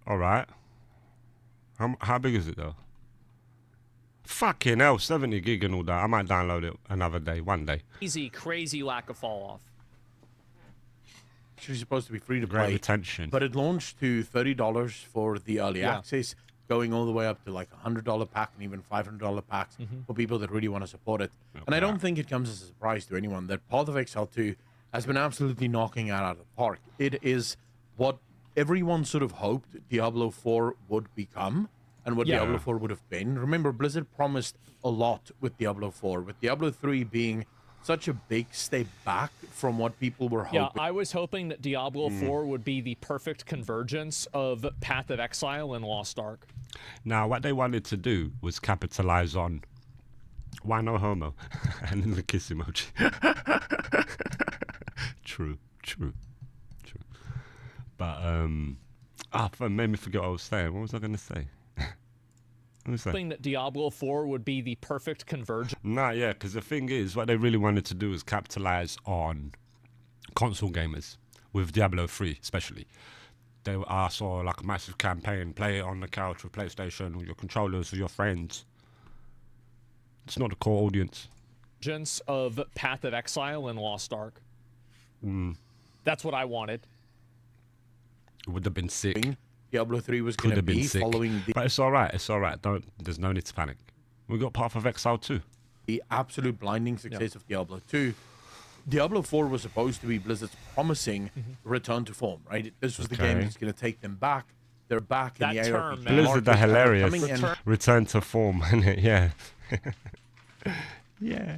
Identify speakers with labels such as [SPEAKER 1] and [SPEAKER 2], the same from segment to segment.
[SPEAKER 1] All right. How big is it though? Fucking hell, 70 gig and all that. I might download it another day, one day.
[SPEAKER 2] Crazy lack of fall off.
[SPEAKER 3] Actually supposed to be free to
[SPEAKER 1] Great
[SPEAKER 3] play,
[SPEAKER 1] retention.
[SPEAKER 3] but it launched to $30 for the early access, going all the way up to like $100 pack and even $500 packs for people that really want to support it. And I don't think it comes as a surprise to anyone that Path of Exile 2 has been absolutely knocking it out of the park. It is what everyone sort of hoped Diablo 4 would become and what Diablo 4 would have been. Remember, Blizzard promised a lot with Diablo 4, with Diablo 3 being such a big step back from what people were hoping.
[SPEAKER 2] Yeah, I was hoping that Diablo 4 would be the perfect convergence of Path of Exile and Lost Ark.
[SPEAKER 1] Now, what they wanted to do was capitalize on why no homo, and then the kiss emoji. True. But it made me forget what I was saying. What was I gonna say?
[SPEAKER 2] Hoping that Diablo 4 would be the perfect convergence.
[SPEAKER 1] Nah, yeah, because the thing is, what they really wanted to do is capitalize on console gamers with Diablo 3, especially. I saw like a massive campaign, play it on the couch with PlayStation, with your controllers, with your friends. It's not the core audience.
[SPEAKER 2] Of Path of Exile and Lost Ark. That's what I wanted.
[SPEAKER 1] It would have been sick.
[SPEAKER 3] Diablo 3 was going to be following
[SPEAKER 1] But it's all right. There's no need to panic. We got Path of Exile 2.
[SPEAKER 3] The absolute blinding success of Diablo 2. Diablo 4 was supposed to be Blizzard's promising return to form, right? This was the game that's going to take them back. They're back in the ARPG.
[SPEAKER 1] Blizzard, the hilarious. Return to form. Yeah. Yeah.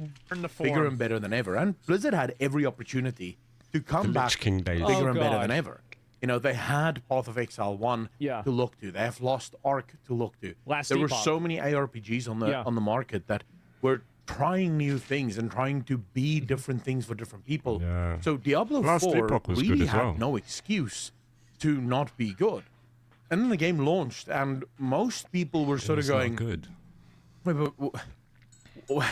[SPEAKER 3] Bigger and better than ever. And Blizzard had every opportunity to come back
[SPEAKER 1] Lich King days.
[SPEAKER 3] bigger and better than ever. You know, they had Path of Exile 1 to look to. They have Lost Ark to look to. There were so many ARPGs on the market that were trying new things and trying to be different things for different people.
[SPEAKER 1] Yeah.
[SPEAKER 3] So Diablo 4 really had no excuse to not be good. And then the game launched, and most people were sort of going,
[SPEAKER 1] good.
[SPEAKER 3] Wait, but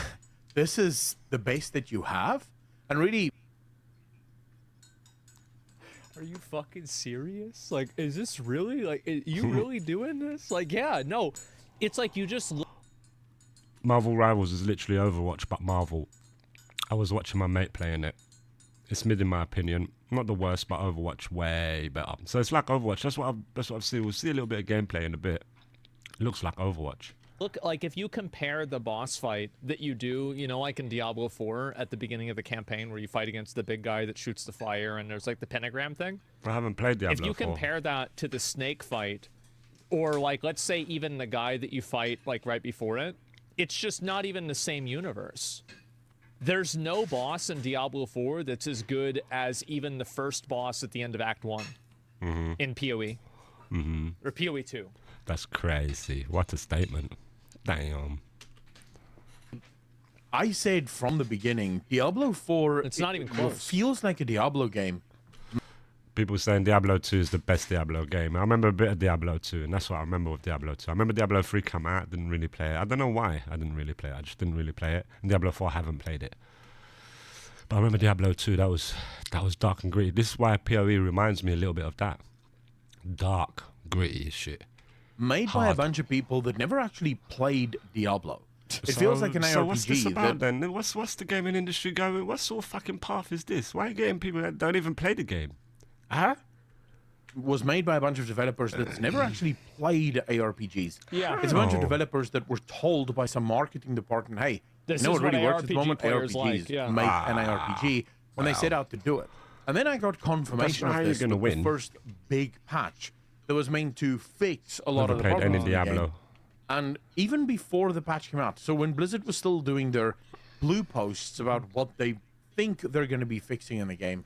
[SPEAKER 3] this is the base that you have? And really...
[SPEAKER 2] Are you fucking serious? Like, is this really, like, you really doing this? Like, yeah, no. It's like you just...
[SPEAKER 1] Marvel Rivals is literally Overwatch, but Marvel. I was watching my mate playing it. It's mid in my opinion. Not the worst, but Overwatch way better. So it's like Overwatch. That's what I've seen. We'll see a little bit of gameplay in a bit. It looks like Overwatch.
[SPEAKER 2] Look, like, if you compare the boss fight that you do, you know, like in Diablo 4 at the beginning of the campaign where you fight against the big guy that shoots the fire and there's, like, the pentagram thing.
[SPEAKER 1] I haven't played Diablo 4.
[SPEAKER 2] If you compare that to the snake fight, or, like, let's say even the guy that you fight, like, right before it, it's just not even the same universe. There's no boss in Diablo 4 that's as good as even the first boss at the end of Act 1 in PoE. Or PoE 2.
[SPEAKER 1] That's crazy. What a statement. Damn.
[SPEAKER 3] I said from the beginning, Diablo 4...
[SPEAKER 2] It's not even close.
[SPEAKER 3] Feels like a Diablo game.
[SPEAKER 1] People saying Diablo 2 is the best Diablo game. I remember a bit of Diablo 2, and that's what I remember with Diablo 2. I remember Diablo 3 come out, didn't really play it. I don't know why I didn't really play it. I just didn't really play it. And Diablo 4, I haven't played it. But I remember Diablo 2, that was dark and gritty. This is why PoE reminds me a little bit of that. Dark, gritty shit.
[SPEAKER 3] Made by a bunch of people that never actually played Diablo. It feels like an ARPG.
[SPEAKER 1] So what's this about then? What's the gaming industry going? What sort of fucking path is this? Why are you getting people that don't even play the game?
[SPEAKER 3] Was made by a bunch of developers that's never actually played ARPGs.
[SPEAKER 2] Yeah.
[SPEAKER 3] It's a bunch of developers that were told by some marketing department, hey,
[SPEAKER 2] this
[SPEAKER 3] you know
[SPEAKER 2] is
[SPEAKER 3] what really
[SPEAKER 2] what
[SPEAKER 3] works at the moment?
[SPEAKER 2] players
[SPEAKER 3] ARPGs.
[SPEAKER 2] like,
[SPEAKER 3] Make an ARPG when they set out to do it. And then I got confirmation of this with the first big patch that was meant to fix a lot of the problems in the game. And even before the patch came out, so when Blizzard was still doing their blue posts about what they think they're going to be fixing in the game,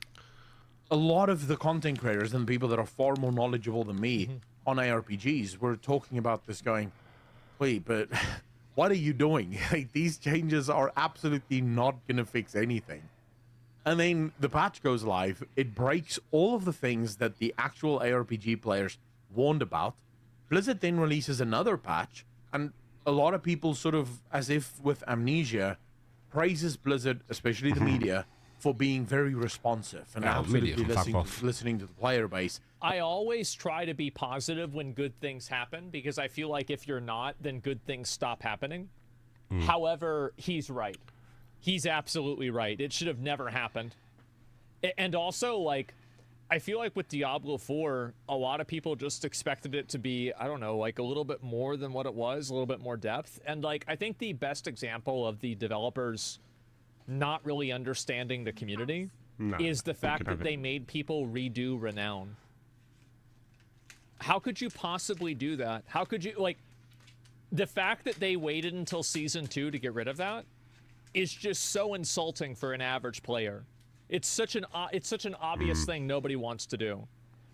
[SPEAKER 3] a lot of the content creators and people that are far more knowledgeable than me on ARPGs were talking about this going, wait, but what are you doing? Like, these changes are absolutely not going to fix anything. And then the patch goes live. It breaks all of the things that the actual ARPG players warned about. Blizzard then releases another patch, and a lot of people sort of, as if with amnesia, praises Blizzard, especially the media, for being very responsive and absolutely listening to the player base
[SPEAKER 2] I always try to be positive when good things happen, because I feel like if you're not, then good things stop happening. However, he's right. He's absolutely right. It should have never happened. And also, like, I feel like with Diablo 4, a lot of people just expected it to be, I don't know, like a little bit more than what it was, a little bit more depth. And, like, I think the best example of the developers not really understanding the community is the fact that they made people redo Renown. How could you possibly do that? How could you, like, the fact that they waited until Season 2 to get rid of that is just so insulting for an average player. It's such an obvious thing nobody wants to do.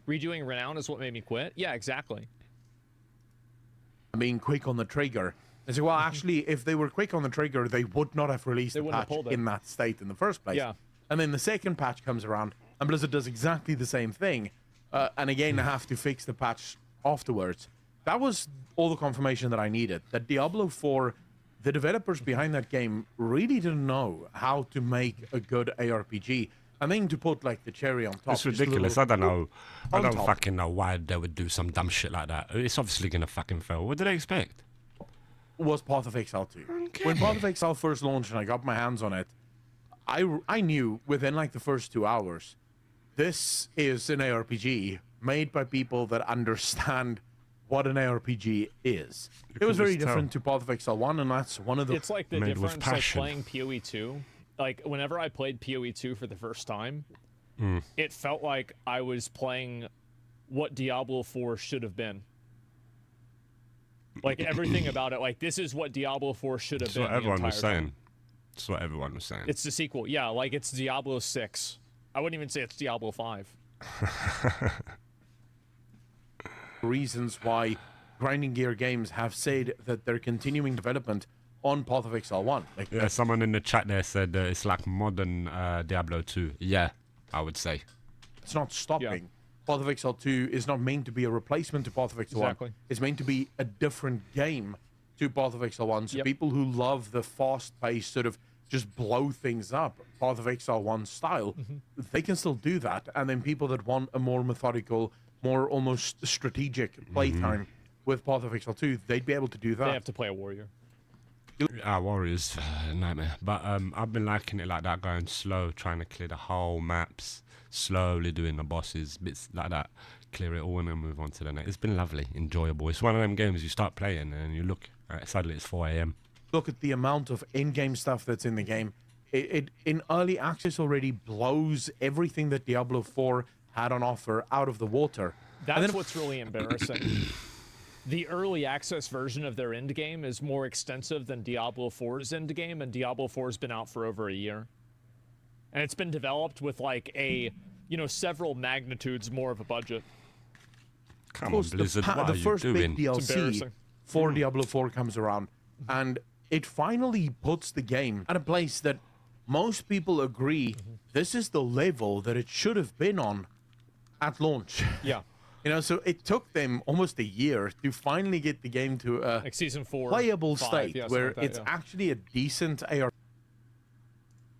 [SPEAKER 2] Redoing Renown is what made me quit? Yeah, exactly.
[SPEAKER 3] I mean, quick on the trigger. I say, well, actually, if they were quick on the trigger, they would not have released the patch in that state in the first place.
[SPEAKER 2] Yeah.
[SPEAKER 3] And then the second patch comes around, and Blizzard does exactly the same thing. And again, I have to fix the patch afterwards. That was all the confirmation that I needed. That Diablo 4, the developers behind that game really didn't know how to make a good ARPG. And then to put, like, the cherry on top.
[SPEAKER 1] It's ridiculous. I don't know. I don't fucking know why they would do some dumb shit like that. It's obviously going to fucking fail. What did they expect?
[SPEAKER 3] Was Path of Exile 2. Okay. When Path of Exile first launched and I got my hands on it, I knew within, like, the first 2 hours, this is an ARPG made by people that understand what an ARPG is. It was very different to Path of Exile 1, and that's one of the...
[SPEAKER 2] It's like the difference, like, playing PoE 2. Like, whenever I played PoE 2 for the first time, it felt like I was playing what Diablo 4 should have been. Like, everything about it, like, this is what Diablo 4 should have been.
[SPEAKER 1] That's what everyone was saying. That's what everyone was saying.
[SPEAKER 2] It's the sequel. Yeah, like, it's Diablo 6. I wouldn't even say it's Diablo 5.
[SPEAKER 3] Reasons why Grinding Gear Games have said that they're continuing development on Path of Exile 1. Like,
[SPEAKER 1] yeah, someone in the chat there said it's like modern Diablo 2. Yeah, I would say.
[SPEAKER 3] It's not stopping. Yeah. Path of Exile 2 is not meant to be a replacement to Path of Exile 1. It's meant to be a different game to Path of Exile 1. So people who love the fast-paced sort of just blow things up, Path of Exile 1 style, they can still do that. And then people that want a more methodical, more almost strategic playtime with Path of Exile 2, they'd be able to do that.
[SPEAKER 2] They have to play a warrior.
[SPEAKER 1] Warriors, nightmare. But I've been liking it like that, going slow, trying to clear the whole maps, slowly doing the bosses, bits like that, clear it all and then move on to the next. It's been lovely, enjoyable. It's one of them games you start playing and you look, suddenly it's 4 a.m.
[SPEAKER 3] Look at the amount of in-game stuff that's in the game. It in early access already blows everything that Diablo 4 had on offer out of the water.
[SPEAKER 2] That's what's really embarrassing. The early access version of their end game is more extensive than Diablo 4's end game, and Diablo 4's been out for over a year. And it's been developed with, like, a, several magnitudes more of a budget.
[SPEAKER 1] Come on, Blizzard, what are you
[SPEAKER 3] first
[SPEAKER 1] doing?
[SPEAKER 3] Big DLC for Diablo 4 comes around, and it finally puts the game at a place that most people agree this is the level that it should have been on at launch.
[SPEAKER 2] Yeah.
[SPEAKER 3] So it took them almost a year to finally get the game to a
[SPEAKER 2] like Season 4,
[SPEAKER 3] playable
[SPEAKER 2] 5,
[SPEAKER 3] state where it's actually a decent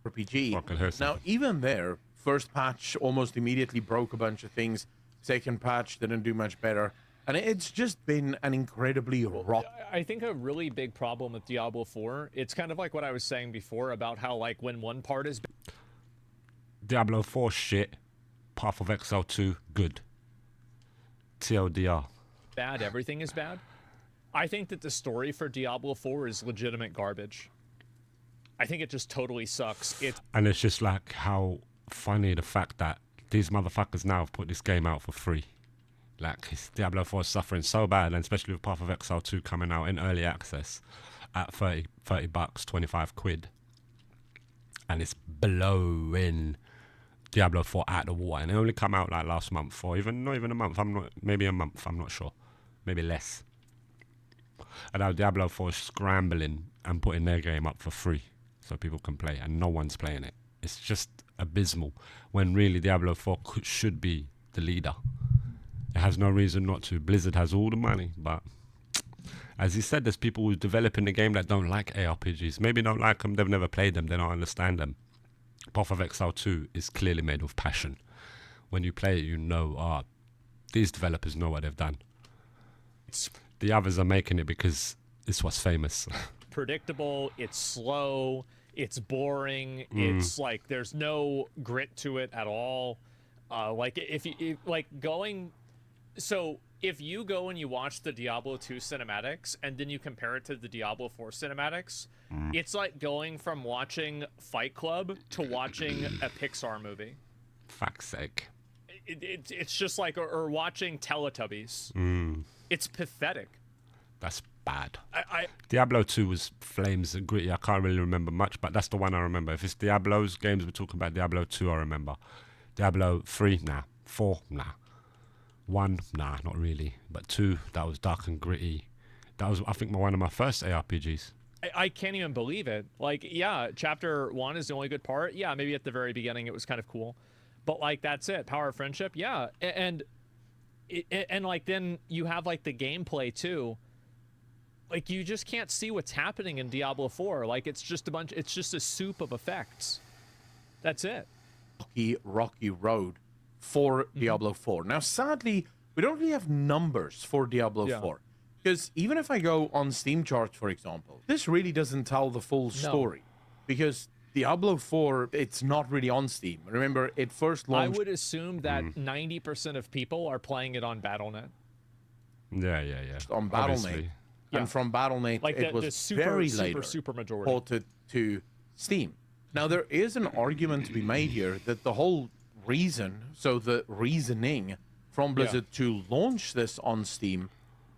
[SPEAKER 3] ARPG. Now, even there, first patch almost immediately broke a bunch of things. Second patch didn't do much better. And it's just been an incredibly rough...
[SPEAKER 2] I think a really big problem with Diablo 4, it's kind of like what I was saying before about how, like, when one part is...
[SPEAKER 1] Diablo 4 shit, Path of Exile 2 good. TLDR.
[SPEAKER 2] Bad, everything is bad. I think that the story for Diablo 4 is legitimate garbage. I think it just totally sucks.
[SPEAKER 1] And it's just like how funny the fact that these motherfuckers now have put this game out for free. Like, Diablo 4 is suffering so bad, and especially with Path of Exile 2 coming out in early access at $30 bucks, 25 quid. And it's blowing Diablo 4 out of the water. And it only come out like last month, or not even a month. Maybe a month, I'm not sure. Maybe less. And now Diablo 4 is scrambling and putting their game up for free so people can play, and no one's playing it. It's just abysmal, when really Diablo 4 should be the leader. It has no reason not to. Blizzard has all the money, but as he said, there's people who develop in the game that don't like ARPGs. Maybe don't like them, they've never played them, they don't understand them. Path of Exile 2 is clearly made with passion. When you play it, These developers know what they've done. The others are making it because it's what's famous.
[SPEAKER 2] Predictable, it's slow, it's boring, it's like there's no grit to it at all. Like if you go and you watch the Diablo 2 cinematics and then you compare it to the Diablo 4 cinematics, it's like going from watching Fight Club to watching a Pixar movie.
[SPEAKER 1] Fuck's sake.
[SPEAKER 2] It's just like, or watching Teletubbies. It's pathetic.
[SPEAKER 1] That's bad.
[SPEAKER 2] I
[SPEAKER 1] Diablo 2 was flames and gritty. I can't really remember much, but that's the one I remember. If it's Diablo's games we're talking about, Diablo 2 I remember. Diablo 3, nah. 4, nah. 1, nah, not really. But 2, that was dark and gritty. That was, I think, one of my first ARPGs.
[SPEAKER 2] I can't even believe it. Like, yeah, chapter 1 is the only good part. Yeah, maybe at the very beginning it was kind of cool. But, like, that's it. Power of Friendship, yeah. And like, then you have, like, the gameplay, too. Like, you just can't see what's happening in Diablo 4. Like, it's just a soup of effects. That's it.
[SPEAKER 3] Rocky road for Diablo 4. Now, sadly, we don't really have numbers for Diablo 4. Because even if I go on Steam charts, for example, this really doesn't tell the full story. Because Diablo 4, it's not really on Steam. Remember, it first launched...
[SPEAKER 2] I would assume that 90% of people are playing it on Battle.net.
[SPEAKER 1] Yeah.
[SPEAKER 3] On Battle.net. And from Battle.net,
[SPEAKER 2] like
[SPEAKER 3] it was very later
[SPEAKER 2] super majority
[SPEAKER 3] ported to Steam. Now, there is an argument to be made here that the whole reason, so the reasoning from Blizzard to launch this on Steam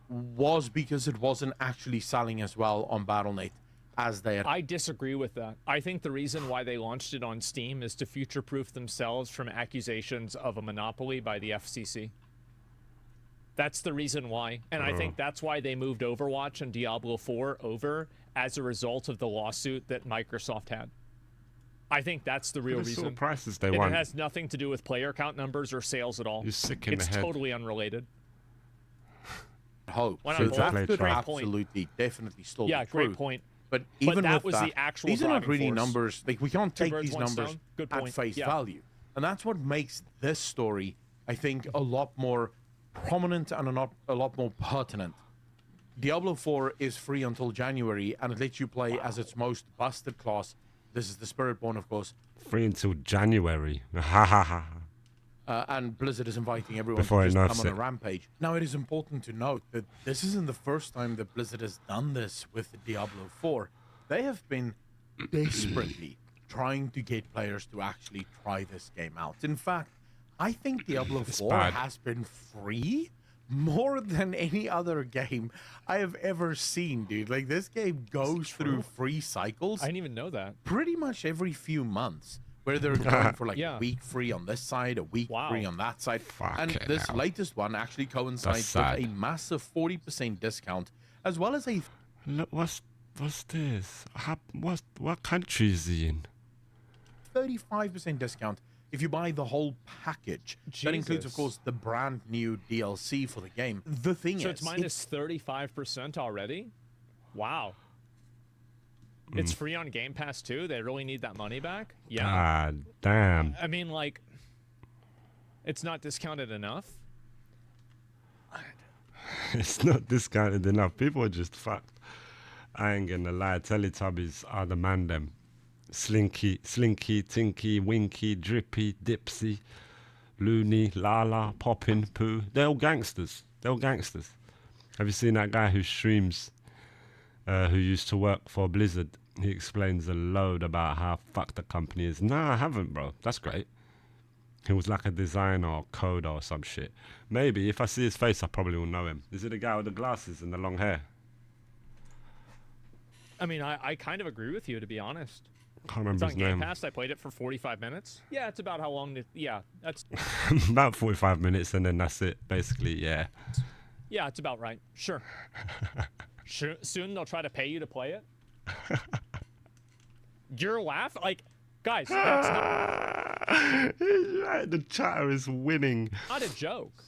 [SPEAKER 3] was because it wasn't actually selling as well on Battle.net as they had.
[SPEAKER 2] I disagree with that. I think the reason why they launched it on Steam is to future-proof themselves from accusations of a monopoly by the FCC. That's the reason why. And I think that's why they moved Overwatch and Diablo 4 over as a result of the lawsuit that Microsoft had. I think that's the real reason.
[SPEAKER 1] What prices they
[SPEAKER 2] and
[SPEAKER 1] want.
[SPEAKER 2] It has nothing to do with player count numbers or sales at all.
[SPEAKER 1] You're sick in the head.
[SPEAKER 2] It's totally unrelated.
[SPEAKER 3] Hope.
[SPEAKER 2] When
[SPEAKER 3] So
[SPEAKER 2] I'm
[SPEAKER 3] that could
[SPEAKER 2] great
[SPEAKER 3] absolutely, definitely still
[SPEAKER 2] Yeah,
[SPEAKER 3] be true.
[SPEAKER 2] great point.
[SPEAKER 3] But even
[SPEAKER 2] that
[SPEAKER 3] with
[SPEAKER 2] was the actual
[SPEAKER 3] these are not
[SPEAKER 2] driving
[SPEAKER 3] really
[SPEAKER 2] force.
[SPEAKER 3] numbers. Like, we can't
[SPEAKER 2] Two
[SPEAKER 3] take
[SPEAKER 2] birds,
[SPEAKER 3] these
[SPEAKER 2] one
[SPEAKER 3] numbers
[SPEAKER 2] stone. Good
[SPEAKER 3] at
[SPEAKER 2] point.
[SPEAKER 3] face
[SPEAKER 2] Yeah.
[SPEAKER 3] value. And that's what makes this story, I think, a lot more prominent and a lot more pertinent. Diablo 4 is free until January, and it lets you play as its most busted class. This is the Spiritborn, of course.
[SPEAKER 1] Free until January. Ha ha ha.
[SPEAKER 3] And Blizzard is inviting everyone
[SPEAKER 1] Before
[SPEAKER 3] to just
[SPEAKER 1] nerfs
[SPEAKER 3] come on
[SPEAKER 1] it.
[SPEAKER 3] a rampage. Now, it is important to note that this isn't the first time that Blizzard has done this with Diablo 4. They have been desperately trying to get players to actually try this game out. In fact, I think Diablo 4
[SPEAKER 1] bad.
[SPEAKER 3] has been free more than any other game I have ever seen, dude. Like, this game goes through free cycles
[SPEAKER 2] I didn't even know that.
[SPEAKER 3] pretty much every few months, where they're going for like
[SPEAKER 2] Yeah.
[SPEAKER 3] a week free on this side, a week free on that side. And
[SPEAKER 1] Fucking
[SPEAKER 3] this
[SPEAKER 1] hell.
[SPEAKER 3] latest one actually coincides
[SPEAKER 1] That's
[SPEAKER 3] with a
[SPEAKER 1] sad.
[SPEAKER 3] massive 40% discount, as well as a
[SPEAKER 1] Look, what's this? What country is he in?
[SPEAKER 3] 35% discount if you buy the whole package. That includes, of
[SPEAKER 2] Jesus.
[SPEAKER 3] course, the brand new DLC for the game. The thing
[SPEAKER 2] So
[SPEAKER 3] is,
[SPEAKER 2] it's minus 35% already? Wow. It's free on Game Pass too? They really need that money back? Yeah.
[SPEAKER 1] God damn.
[SPEAKER 2] I mean, like, it's not discounted enough.
[SPEAKER 1] It's not discounted enough. People are just fucked. I ain't gonna lie. Teletubbies are the man them. Slinky, Tinky, Winky, Drippy, Dipsy, Looney, Lala, Poppin, Pooh. They're all gangsters. Have you seen that guy who streams, who used to work for Blizzard? He explains a load about how fucked the company is. Nah, I haven't, bro. That's great. He was like a designer or coder or some shit. Maybe if I see his face, I probably will know him. Is it the guy with the glasses and the long hair?
[SPEAKER 2] I mean, I kind of agree with you, to be honest.
[SPEAKER 1] Can't
[SPEAKER 2] It's
[SPEAKER 1] remember
[SPEAKER 2] on
[SPEAKER 1] his
[SPEAKER 2] Game
[SPEAKER 1] name.
[SPEAKER 2] Pass. I played it for 45 minutes. Yeah, it's about how long. Yeah, that's
[SPEAKER 1] About 45 minutes and then that's it. Basically, yeah.
[SPEAKER 2] yeah, it's about right. Sure. Soon they'll try to pay you to play it. Your laugh, like, guys, that's
[SPEAKER 1] He's right, the chatter is winning.
[SPEAKER 2] not a joke.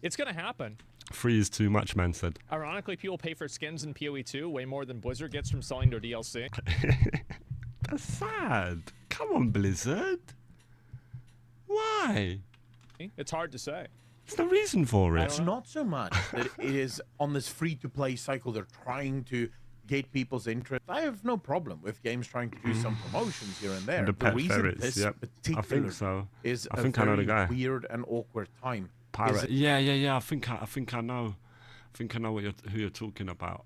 [SPEAKER 2] It's gonna happen.
[SPEAKER 1] 3 is too much, man said.
[SPEAKER 2] Ironically, people pay for skins in PoE 2 way more than Blizzard gets from selling their DLC.
[SPEAKER 1] That's sad. Come on, Blizzard. Why?
[SPEAKER 2] It's hard to say.
[SPEAKER 1] There's no reason for it.
[SPEAKER 3] It's not so much that it is on this free-to-play cycle. They're trying to gate people's interest. I have no problem with games trying to do some promotions here and there.
[SPEAKER 1] The pet
[SPEAKER 3] reason
[SPEAKER 1] ferrets,
[SPEAKER 3] this
[SPEAKER 1] yep.
[SPEAKER 3] particular
[SPEAKER 1] I think so.
[SPEAKER 3] is
[SPEAKER 1] I think I know the guy.
[SPEAKER 3] weird and awkward time.
[SPEAKER 1] Pirate. Yeah. I think I know. I think I know who you're talking about.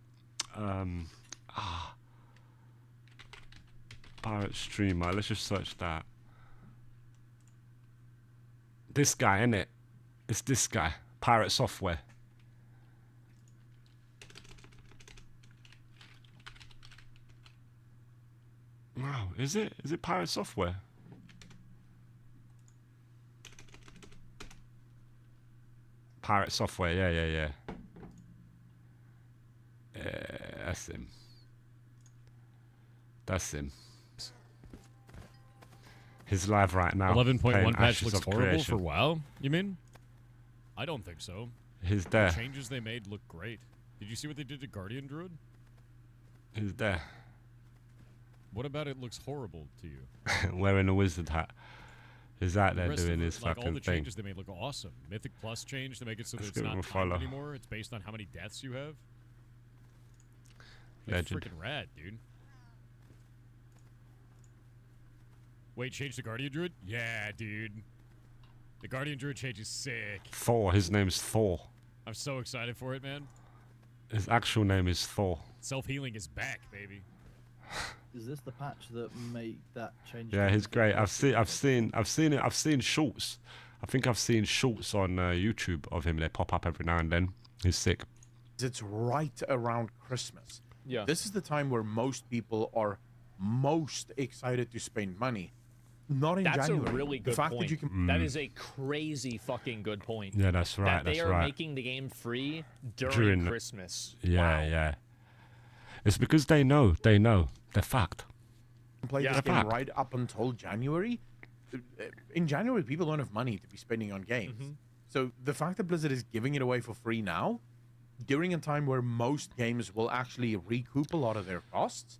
[SPEAKER 1] Pirate streamer. Let's just search that. This guy, innit? It's this guy. Pirate Software. Wow, is it? Is it Pirate Software? Pirate Software, yeah. That's him. That's him. He's live right now.
[SPEAKER 4] 11.1 patch
[SPEAKER 1] Ashes
[SPEAKER 4] looks
[SPEAKER 1] of
[SPEAKER 4] horrible
[SPEAKER 1] Creation.
[SPEAKER 4] for WoW, you mean? I don't think so.
[SPEAKER 1] He's there.
[SPEAKER 4] The changes they made look great. Did you see what they did to Guardian Druid?
[SPEAKER 1] He's there.
[SPEAKER 4] What about it looks horrible to you?
[SPEAKER 1] Wearing a wizard hat. He's out there
[SPEAKER 4] rest
[SPEAKER 1] doing
[SPEAKER 4] of it,
[SPEAKER 1] his
[SPEAKER 4] like
[SPEAKER 1] fucking
[SPEAKER 4] all the
[SPEAKER 1] thing.
[SPEAKER 4] changes they made look awesome. Mythic Plus change to make it so that
[SPEAKER 1] Let's
[SPEAKER 4] it's
[SPEAKER 1] give him
[SPEAKER 4] not
[SPEAKER 1] a
[SPEAKER 4] timed
[SPEAKER 1] follow.
[SPEAKER 4] anymore. It's based on how many deaths you have. It's
[SPEAKER 1] Legend.
[SPEAKER 4] freaking rad, dude. Wait, change the Guardian Druid? Yeah, dude. The Guardian Druid change is sick.
[SPEAKER 1] Thor. His name's Thor.
[SPEAKER 4] I'm so excited for it, man.
[SPEAKER 1] His actual name is Thor.
[SPEAKER 4] Self-healing is back, baby.
[SPEAKER 5] Is this the patch that made that change?
[SPEAKER 1] Yeah, he's great. I've seen it. I've seen shorts. I think I've seen shorts on YouTube of him. They pop up every now and then. He's sick.
[SPEAKER 3] It's right around Christmas.
[SPEAKER 2] Yeah.
[SPEAKER 3] This is the time where most people are most excited to spend money. Not in
[SPEAKER 2] That's
[SPEAKER 3] January.
[SPEAKER 2] a really good
[SPEAKER 3] the fact
[SPEAKER 2] point.
[SPEAKER 3] That you can
[SPEAKER 2] That is a crazy fucking good point.
[SPEAKER 1] Yeah, that's right.
[SPEAKER 2] That they
[SPEAKER 1] that's
[SPEAKER 2] are
[SPEAKER 1] right.
[SPEAKER 2] making the game free during Christmas.
[SPEAKER 1] Yeah,
[SPEAKER 2] Wow.
[SPEAKER 1] yeah. It's because they know. They're fucked.
[SPEAKER 3] play
[SPEAKER 2] Yeah.
[SPEAKER 3] this game right up until January. In January, people don't have money to be spending on games. So the fact that Blizzard is giving it away for free now, during a time where most games will actually recoup a lot of their costs,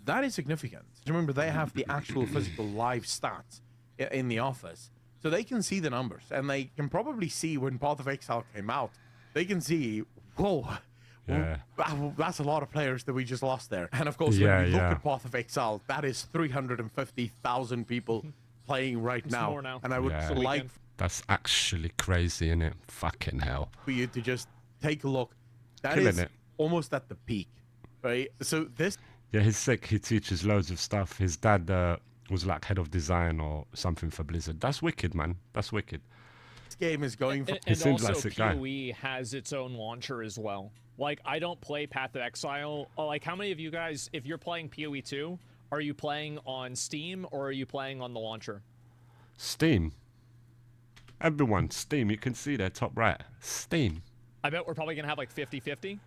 [SPEAKER 3] that is significant. Remember, they have the actual physical live stats in the office, so they can see the numbers, and they can probably see when Path of Exile came out, they can see, whoa,
[SPEAKER 1] Yeah.
[SPEAKER 3] that's a lot of players that we just lost there. And of course,
[SPEAKER 1] Yeah,
[SPEAKER 3] when you look
[SPEAKER 1] yeah.
[SPEAKER 3] at Path of Exile, that is 350,000 people playing right now.
[SPEAKER 2] more now.
[SPEAKER 3] And I would
[SPEAKER 1] Yeah.
[SPEAKER 3] like
[SPEAKER 1] That's actually crazy, innit? Fucking hell.
[SPEAKER 3] for you to just take a look. That
[SPEAKER 1] Killing
[SPEAKER 3] is
[SPEAKER 1] it.
[SPEAKER 3] almost at the peak, right? So this
[SPEAKER 1] Yeah, he's sick. He teaches loads of stuff. His dad was like head of design or something for Blizzard. That's wicked, man. That's wicked.
[SPEAKER 3] game is going for
[SPEAKER 2] And
[SPEAKER 1] seems like
[SPEAKER 2] also,
[SPEAKER 1] a guy.
[SPEAKER 2] PoE has its own launcher as well. Like, I don't play Path of Exile. Like, how many of you guys, if you're playing PoE 2, are you playing on Steam or are you playing on the launcher?
[SPEAKER 1] Steam. Everyone, Steam. You can see there, top right. Steam.
[SPEAKER 2] I bet we're probably going to have like 50-50.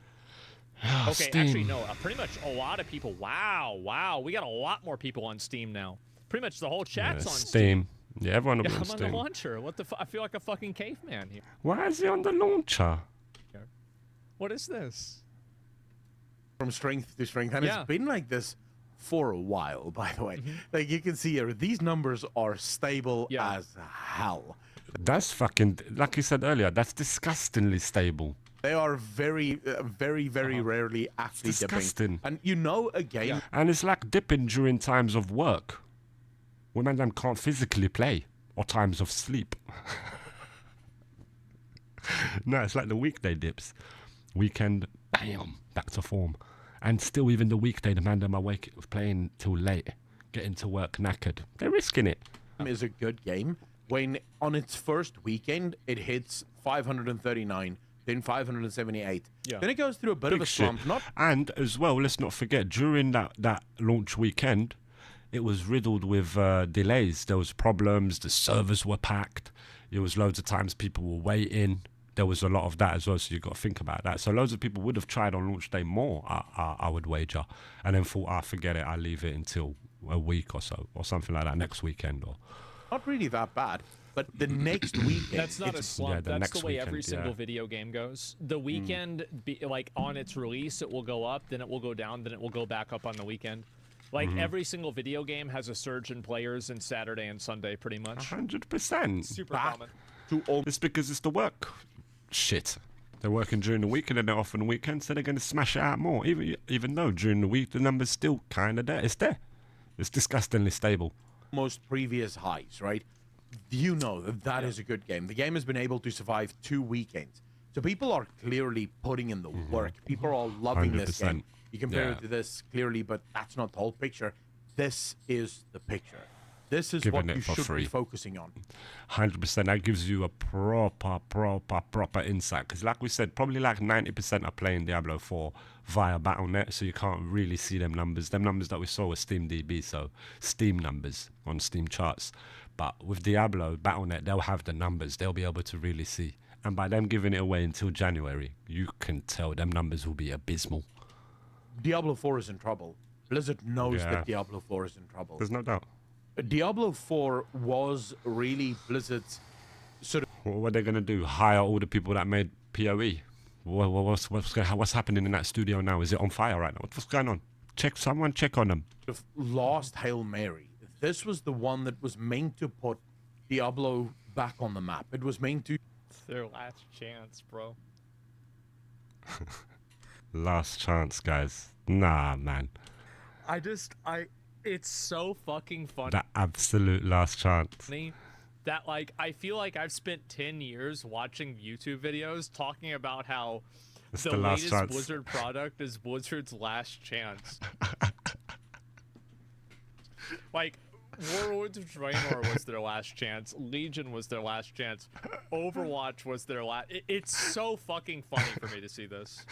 [SPEAKER 1] Oh,
[SPEAKER 2] Okay,
[SPEAKER 1] Steam.
[SPEAKER 2] actually, no. Pretty much a lot of people. Wow. We got a lot more people on Steam now. Pretty much the whole
[SPEAKER 1] Yeah,
[SPEAKER 2] chat's on Steam.
[SPEAKER 1] Steam. Yeah, everyone will
[SPEAKER 2] Yeah,
[SPEAKER 1] be on
[SPEAKER 2] I'm on the
[SPEAKER 1] Steam.
[SPEAKER 2] launcher. What the I feel like a fucking caveman here.
[SPEAKER 1] Why is he on the launcher?
[SPEAKER 2] What is this?
[SPEAKER 3] from strength to strength, and
[SPEAKER 2] Yeah.
[SPEAKER 3] it's been like this for a while, by the way. Like you can see here, these numbers are stable
[SPEAKER 2] Yeah.
[SPEAKER 3] as hell.
[SPEAKER 1] That's fucking, like you said earlier, that's disgustingly stable.
[SPEAKER 3] They are very, very rarely actually
[SPEAKER 1] disgusting.
[SPEAKER 3] dipping. And you know, a game
[SPEAKER 1] And it's like dipping during times of work. When them can't physically play. Or times of sleep. No, it's like the weekday dips. Weekend, bam, back to form. And still even the weekday, the man them awake playing till late. Getting to work knackered. They're risking it.
[SPEAKER 3] is a good game when on its first weekend it hits 539, then 578.
[SPEAKER 2] Yeah.
[SPEAKER 3] Then it goes through a bit of a
[SPEAKER 1] Big shit.
[SPEAKER 3] slump. Not
[SPEAKER 1] And as well, let's not forget, during that launch weekend, it was riddled with delays. There was problems. The servers were packed. There was loads of times people were waiting. There was a lot of that as well, so you got to think about that. So loads of people would have tried on launch day more, I would wager, and then thought, forget it, I'll leave it until a week or so, or something like that, next weekend. Or
[SPEAKER 3] not really that bad, but the next weekend
[SPEAKER 2] That's not a
[SPEAKER 3] it's
[SPEAKER 2] slump.
[SPEAKER 1] yeah, the
[SPEAKER 2] That's
[SPEAKER 1] next
[SPEAKER 2] the way every
[SPEAKER 1] weekend,
[SPEAKER 2] single
[SPEAKER 1] yeah.
[SPEAKER 2] video game goes. The weekend, like on its release, it will go up, then it will go down, then it will go back up on the weekend. Like every single video game has a surge in players in Saturday and Sunday, pretty much.
[SPEAKER 1] 100%.
[SPEAKER 2] Super
[SPEAKER 3] back
[SPEAKER 2] common.
[SPEAKER 3] to all.
[SPEAKER 1] It's because it's the work. Shit. They're working during the week and then they're off on the weekend, so they're going to smash it out more. Even though during the week the number's still kind of there. It's there. It's disgustingly stable.
[SPEAKER 3] Most previous highs, right? You know that is a good game. The game has been able to survive 2 weekends. So people are clearly putting in the work. People are loving this game. You compare it to this clearly, but that's not the whole picture. This is the picture. This is what you should be focusing on.
[SPEAKER 1] 100%. That gives you a proper insight. Because like we said, probably like 90% are playing Diablo 4 via Battle.net, so you can't really see them numbers. Them numbers that we saw were SteamDB, so Steam numbers on Steam charts. But with Diablo, Battle.net, they'll have the numbers. They'll be able to really see. And by them giving it away until January, you can tell them numbers will be abysmal.
[SPEAKER 3] Diablo 4 is in trouble. Blizzard knows that Diablo 4 is in trouble.
[SPEAKER 1] There's no doubt.
[SPEAKER 3] Diablo 4 was really Blizzard's sort of...
[SPEAKER 1] What are they going to do? Hire all the people that made PoE? What's happening in that studio now? Is it on fire right now? What's going on? Someone check on them.
[SPEAKER 3] Lost Hail Mary. This was the one that was meant to put Diablo back on the map. It was meant to...
[SPEAKER 2] It's their last chance, bro.
[SPEAKER 1] Last chance, guys. Nah, man.
[SPEAKER 2] It's so fucking funny.
[SPEAKER 1] The absolute last chance.
[SPEAKER 2] That, like, I feel like I've spent 10 years watching YouTube videos talking about how the latest Blizzard product is Blizzard's last chance. Like, Warlords of Draenor was their last chance. Legion was their last chance. Overwatch was their last... It's so fucking funny for me to see this.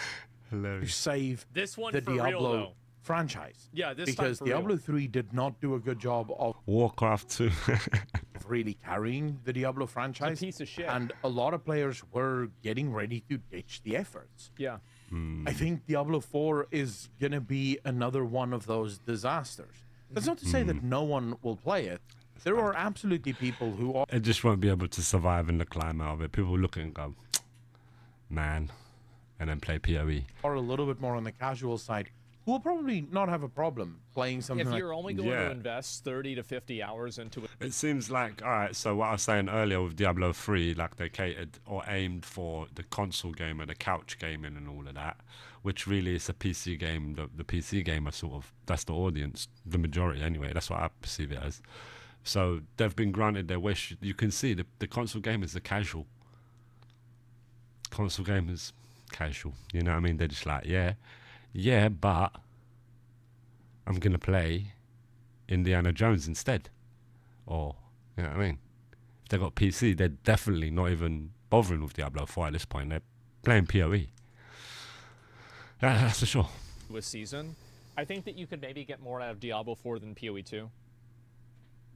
[SPEAKER 3] To save
[SPEAKER 2] this one
[SPEAKER 3] the
[SPEAKER 2] for
[SPEAKER 3] Diablo
[SPEAKER 2] real, though.
[SPEAKER 3] Franchise.
[SPEAKER 2] Yeah, this
[SPEAKER 3] because
[SPEAKER 2] time for
[SPEAKER 3] Diablo
[SPEAKER 2] real.
[SPEAKER 3] 3 did not do a good job of
[SPEAKER 1] Warcraft 2
[SPEAKER 3] really carrying the Diablo franchise.
[SPEAKER 2] It's a piece of shit.
[SPEAKER 3] And a lot of players were getting ready to ditch the efforts.
[SPEAKER 2] Yeah.
[SPEAKER 3] I think Diablo 4 is going to be another one of those disasters. That's not to say that no one will play it. There are absolutely people who are...
[SPEAKER 1] It just won't be able to survive in the climate of it. People will look and go, man, and then play PoE.
[SPEAKER 3] Are a little bit more on the casual side, who will probably not have a problem playing something
[SPEAKER 2] If
[SPEAKER 3] like...
[SPEAKER 2] you're only going to invest 30 to 50 hours into it.
[SPEAKER 1] It seems like, all right, so what I was saying earlier with Diablo 3, like they catered or aimed for the console gamer, the couch gaming and all of that, which really is a PC game. The PC gamer sort of, that's the audience, the majority anyway. That's what I perceive it as. So they've been granted their wish. You can see the console gamers are casual. Console gamers, casual. You know what I mean? They're just like, yeah, but I'm going to play Indiana Jones instead. Or, you know what I mean? If they got PC, they're definitely not even bothering with Diablo 4 at this point. They're playing PoE. Yeah, that's for sure.
[SPEAKER 2] With season, I think that you could maybe get more out of Diablo 4 than PoE 2.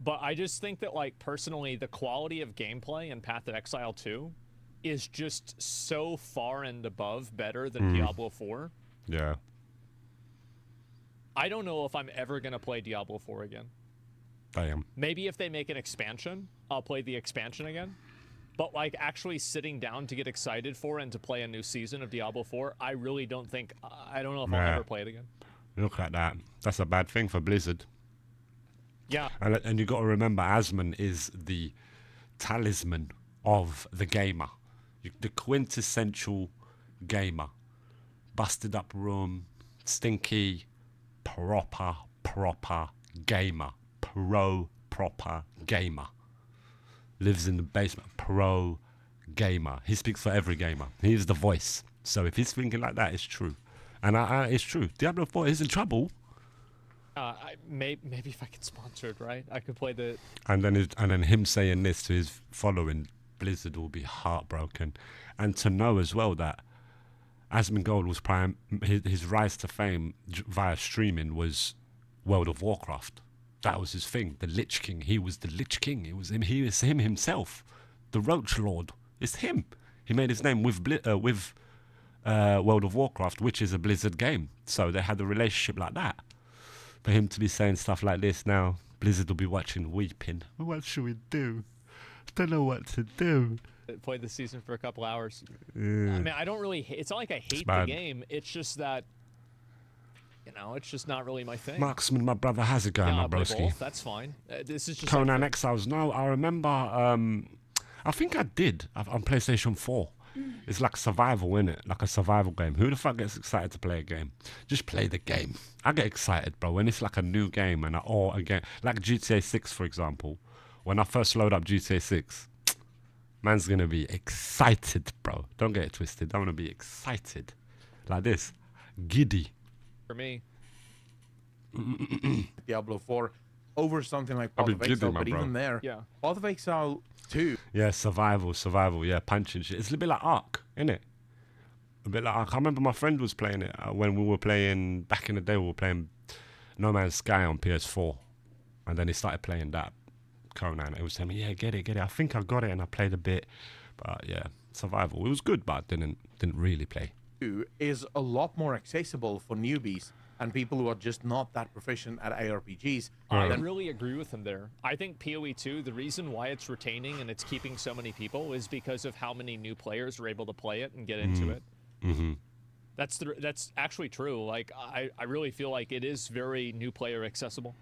[SPEAKER 2] But I just think that, like, personally, the quality of gameplay in Path of Exile 2 is just so far and above better than Diablo 4.
[SPEAKER 1] Yeah.
[SPEAKER 2] I don't know if I'm ever going to play Diablo 4 again.
[SPEAKER 1] Damn.
[SPEAKER 2] Maybe if they make an expansion, I'll play the expansion again. But, like, actually sitting down to get excited for and to play a new season of Diablo 4, I really don't think... I don't know if I'll ever play it again.
[SPEAKER 1] Look at that. That's a bad thing for Blizzard.
[SPEAKER 2] Yeah.
[SPEAKER 1] And you got to remember, Asmon is the talisman of the gamer. The quintessential gamer. Busted up room, stinky, proper gamer. Proper gamer. Lives in the basement, pro gamer. He speaks for every gamer. He is the voice. So if he's thinking like that, it's true. And it's true. Diablo 4 is in trouble.
[SPEAKER 2] Maybe if I get sponsored, right? I could play the...
[SPEAKER 1] And then him saying this to his following, Blizzard will be heartbroken. And to know as well that Asmongold was his rise to fame via streaming was World of Warcraft. That was his thing, the Lich King. He was the Lich King. It was him. He was him himself, the Roach Lord. It's him. He made his name with World of Warcraft, which is a Blizzard game. So they had a relationship like that. For him to be saying stuff like this now, Blizzard will be watching, weeping. What should we do? Don't know what to do.
[SPEAKER 2] Played the season for a couple hours.
[SPEAKER 1] Yeah.
[SPEAKER 2] I mean, I don't really... It's not like I hate the game. It's just that... You know, it's just not really my thing.
[SPEAKER 1] Marksman, my brother, how's it going, my broski?
[SPEAKER 2] That's fine. This is just
[SPEAKER 1] Conan Exiles. No, I remember I think I did on PlayStation 4. It's like survival, innit? Like a survival game. Who the fuck gets excited to play a game? Just play the game. I get excited, bro, when it's like a new game or a game like GTA 6, for example. When I first load up GTA 6, man's gonna be excited, bro. Don't get it twisted. I'm gonna be excited. Like this. Giddy.
[SPEAKER 2] For me.
[SPEAKER 3] Diablo 4 over something like Path of Exile, but even there, Path of Exile 2.
[SPEAKER 1] Yeah, survival, yeah, punching shit. It's a little bit like Ark, innit? A bit like Ark. I remember my friend was playing it when we were playing, back in the day, we were playing No Man's Sky on PS4. And then he started playing that, Conan. It was telling me, yeah, get it. I think I got it and I played a bit. But yeah, survival. It was good, but I didn't really play.
[SPEAKER 3] Is a lot more accessible for newbies and people who are just not that proficient at ARPGs.
[SPEAKER 2] I really agree with him there. I think PoE 2, the reason why it's retaining and it's keeping so many people is because of how many new players are able to play it and get into it.
[SPEAKER 1] Mm-hmm.
[SPEAKER 2] That's actually true. Like, I really feel like it is very new player accessible.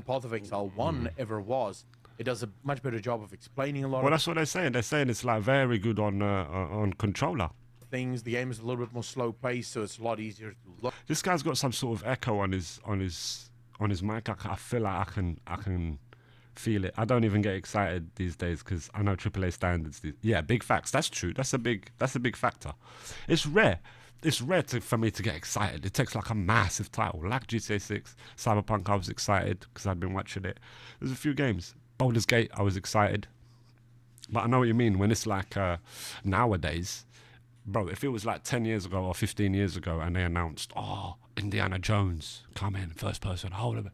[SPEAKER 3] Path of Exile 1 ever was. It does a much better job of explaining a lot
[SPEAKER 1] Well, that's what they're saying. They're saying it's like very good on controller.
[SPEAKER 3] Things. The game is a little bit more slow paced, so it's a lot easier to look.
[SPEAKER 1] This guy's got some sort of echo on his mic. I feel like I can feel it. I don't even get excited these days because I know AAA standards. Yeah, big facts. That's true. That's a big factor. It's rare. It's rare for me to get excited. It takes like a massive title, like GTA 6, Cyberpunk. I was excited because I'd been watching it. There's a few games. Baldur's Gate. I was excited, but I know what you mean when it's like nowadays. Bro, if it was like 10 years ago or 15 years ago and they announced, Indiana Jones, come in, first person, hold of it,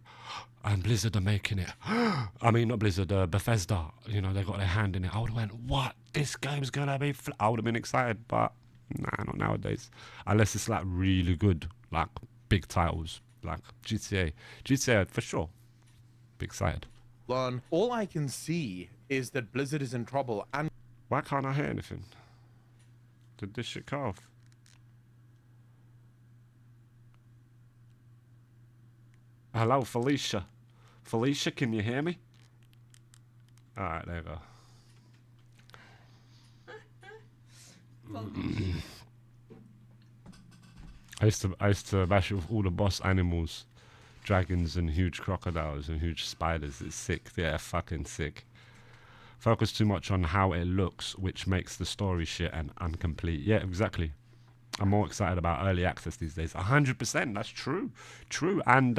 [SPEAKER 1] and Blizzard are making it. I mean, not Blizzard, Bethesda, they got their hand in it. I would have went, what? This game's going to be... I would have been excited, but nah, not nowadays. Unless it's like really good, like big titles, like GTA. GTA, for sure. Be excited.
[SPEAKER 3] All I can see is that Blizzard is in trouble and...
[SPEAKER 1] Why can't I hear anything? Did this shit cut off? Hello, Felicia. Felicia, can you hear me? Alright, there you go. I used to bash it with all the boss animals. Dragons and huge crocodiles and huge spiders. It's sick. Yeah, fucking sick. Focus too much on how it looks, which makes the story shit and incomplete. Yeah, exactly. I'm more excited about early access these days. 100%. That's true. True. And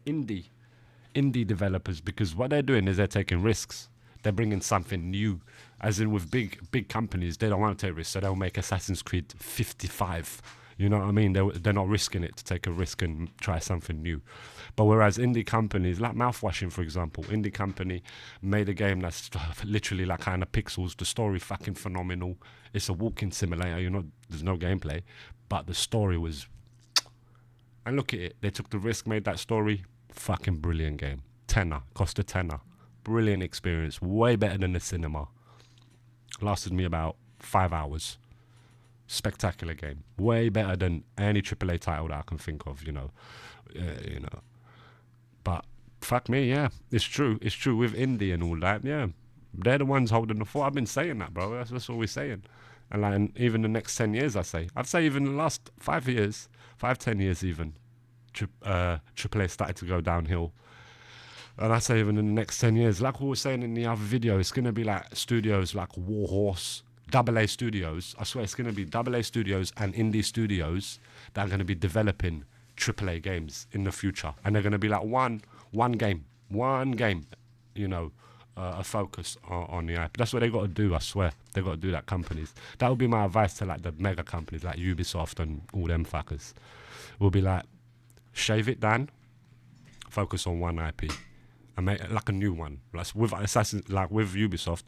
[SPEAKER 1] indie developers, because what they're doing is they're taking risks. They're bringing something new. As in with big companies, they don't want to take risks, so they'll make Assassin's Creed 55. You know what I mean? They're not risking it to take a risk and try something new. But whereas indie companies, like Mouthwashing, for example, indie company made a game that's literally like kind of pixels. The story fucking phenomenal. It's a walking simulator. There's no gameplay, but the story was. And look at it. They took the risk, made that story. Fucking brilliant game. Cost a tenner. Brilliant experience. Way better than the cinema. Lasted me about 5 hours. Spectacular game. Way better than any AAA title that I can think of, But fuck me, yeah. It's true. It's true with indie and all that, yeah. They're the ones holding the fort. I've been saying that, bro. That's what we're saying. And even the next 10 years, I'd say even the last 5 years, 10 years even, AAA started to go downhill. And I'd say even in the next 10 years, like we were saying in the other video, it's going to be like studios like Warhorse, AA studios. I swear it's going to be AA studios and indie studios that are going to be developing AAA games in the future. And they're going to be like one game, a focus on the IP. That's what they got to do, I swear. They got to do that, companies. That would be my advice to like the mega companies like Ubisoft and all them fuckers. Will be like, shave it down, focus on one IP. And make like a new one. Like with Ubisoft,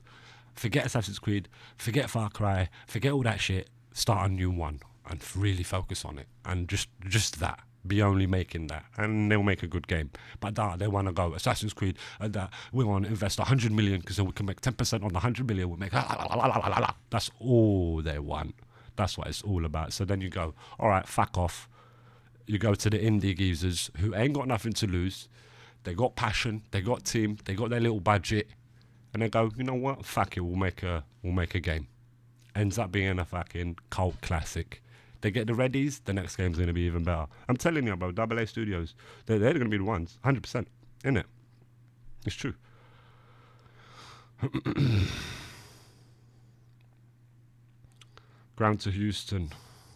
[SPEAKER 1] forget Assassin's Creed, forget Far Cry, forget all that shit. Start a new one and really focus on it. And just that. Be only making that. And they'll make a good game. But they want to go Assassin's Creed and that we want to invest 100 million because then we can make 10% on the 100 million. We'll make That's all they want. That's what it's all about. So then you go, all right, fuck off. You go to the indie geezers who ain't got nothing to lose. they got passion, they got team, they got their little budget, and they go, you know what? Fuck it, we'll make a game. Ends up being a fucking cult classic. They get the readies, the next game's going to be even better. I'm telling you about AA Studios. They're going to be the ones, 100%, innit? It's true. Ground to Houston.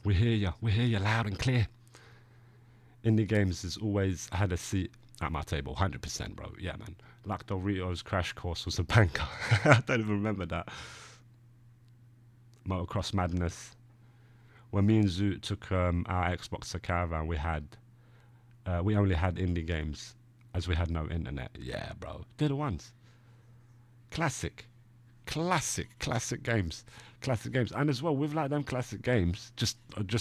[SPEAKER 1] We hear you loud and clear. Indie Games has always had a seat at my table, 100%, bro. Yeah, man. Like Doritos Crash Course was a banker. I don't even remember that. Motocross Madness. When me and Zoot took our Xbox to Caravan, we only had indie games as we had no internet. Yeah, bro. They're the ones. Classic games. And as well, with like them classic games, just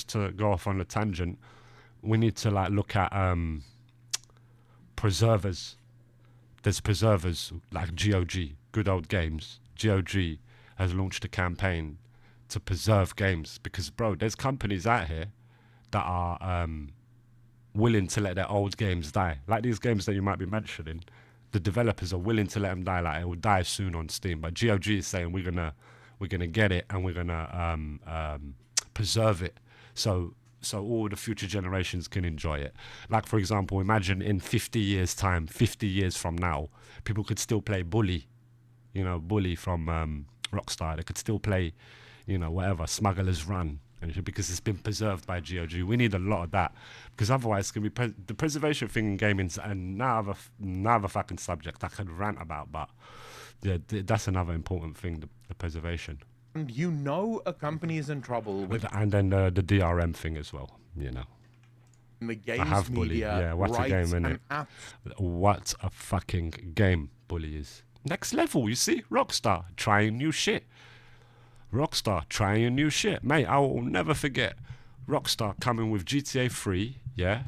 [SPEAKER 1] to go off on a tangent, we need to like look at preservers. There's preservers like GOG, Good Old Games. GOG has launched a campaign to preserve games because, bro, there's companies out here that are willing to let their old games die. Like these games that you might be mentioning, the developers are willing to let them die. Like it will die soon on Steam, but GOG is saying we're gonna get it and we're gonna preserve it so all the future generations can enjoy it. Like, for example, imagine in 50 years time, 50 years from now, people could still play Bully from Rockstar. They could still play, whatever, Smuggler's Run, because it's been preserved by GOG. We need a lot of that, because otherwise it's going to be the preservation thing in gaming, and another fucking subject I could rant about, but yeah, that's another important thing, the preservation.
[SPEAKER 3] And a company is in trouble
[SPEAKER 1] and then the DRM thing as well,
[SPEAKER 3] In the games
[SPEAKER 1] I have
[SPEAKER 3] media,
[SPEAKER 1] Bully. Yeah, what a game, innit? What a fucking game Bully is. Next level, you see? Rockstar trying new shit. Mate, I will never forget Rockstar coming with GTA 3, yeah,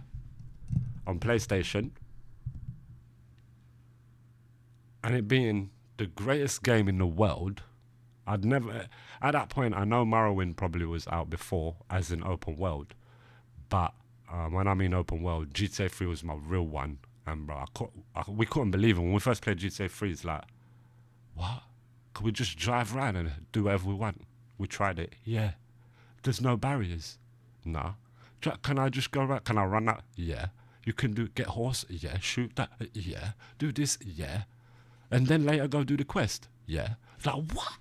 [SPEAKER 1] on PlayStation, and it being the greatest game in the world. At that point, I know Morrowind probably was out before as an open world, but when I mean open world, GTA 3 was my real one, and bro, we couldn't believe it when we first played GTA 3. It's like, what? Could we just drive around and do whatever we want? We tried it. Yeah. There's no barriers. Nah. Can I just go around? Can I run that? Yeah. You can get horse? Yeah. Shoot that? Yeah. Do this? Yeah. And then later go do the quest? Yeah. It's like, what?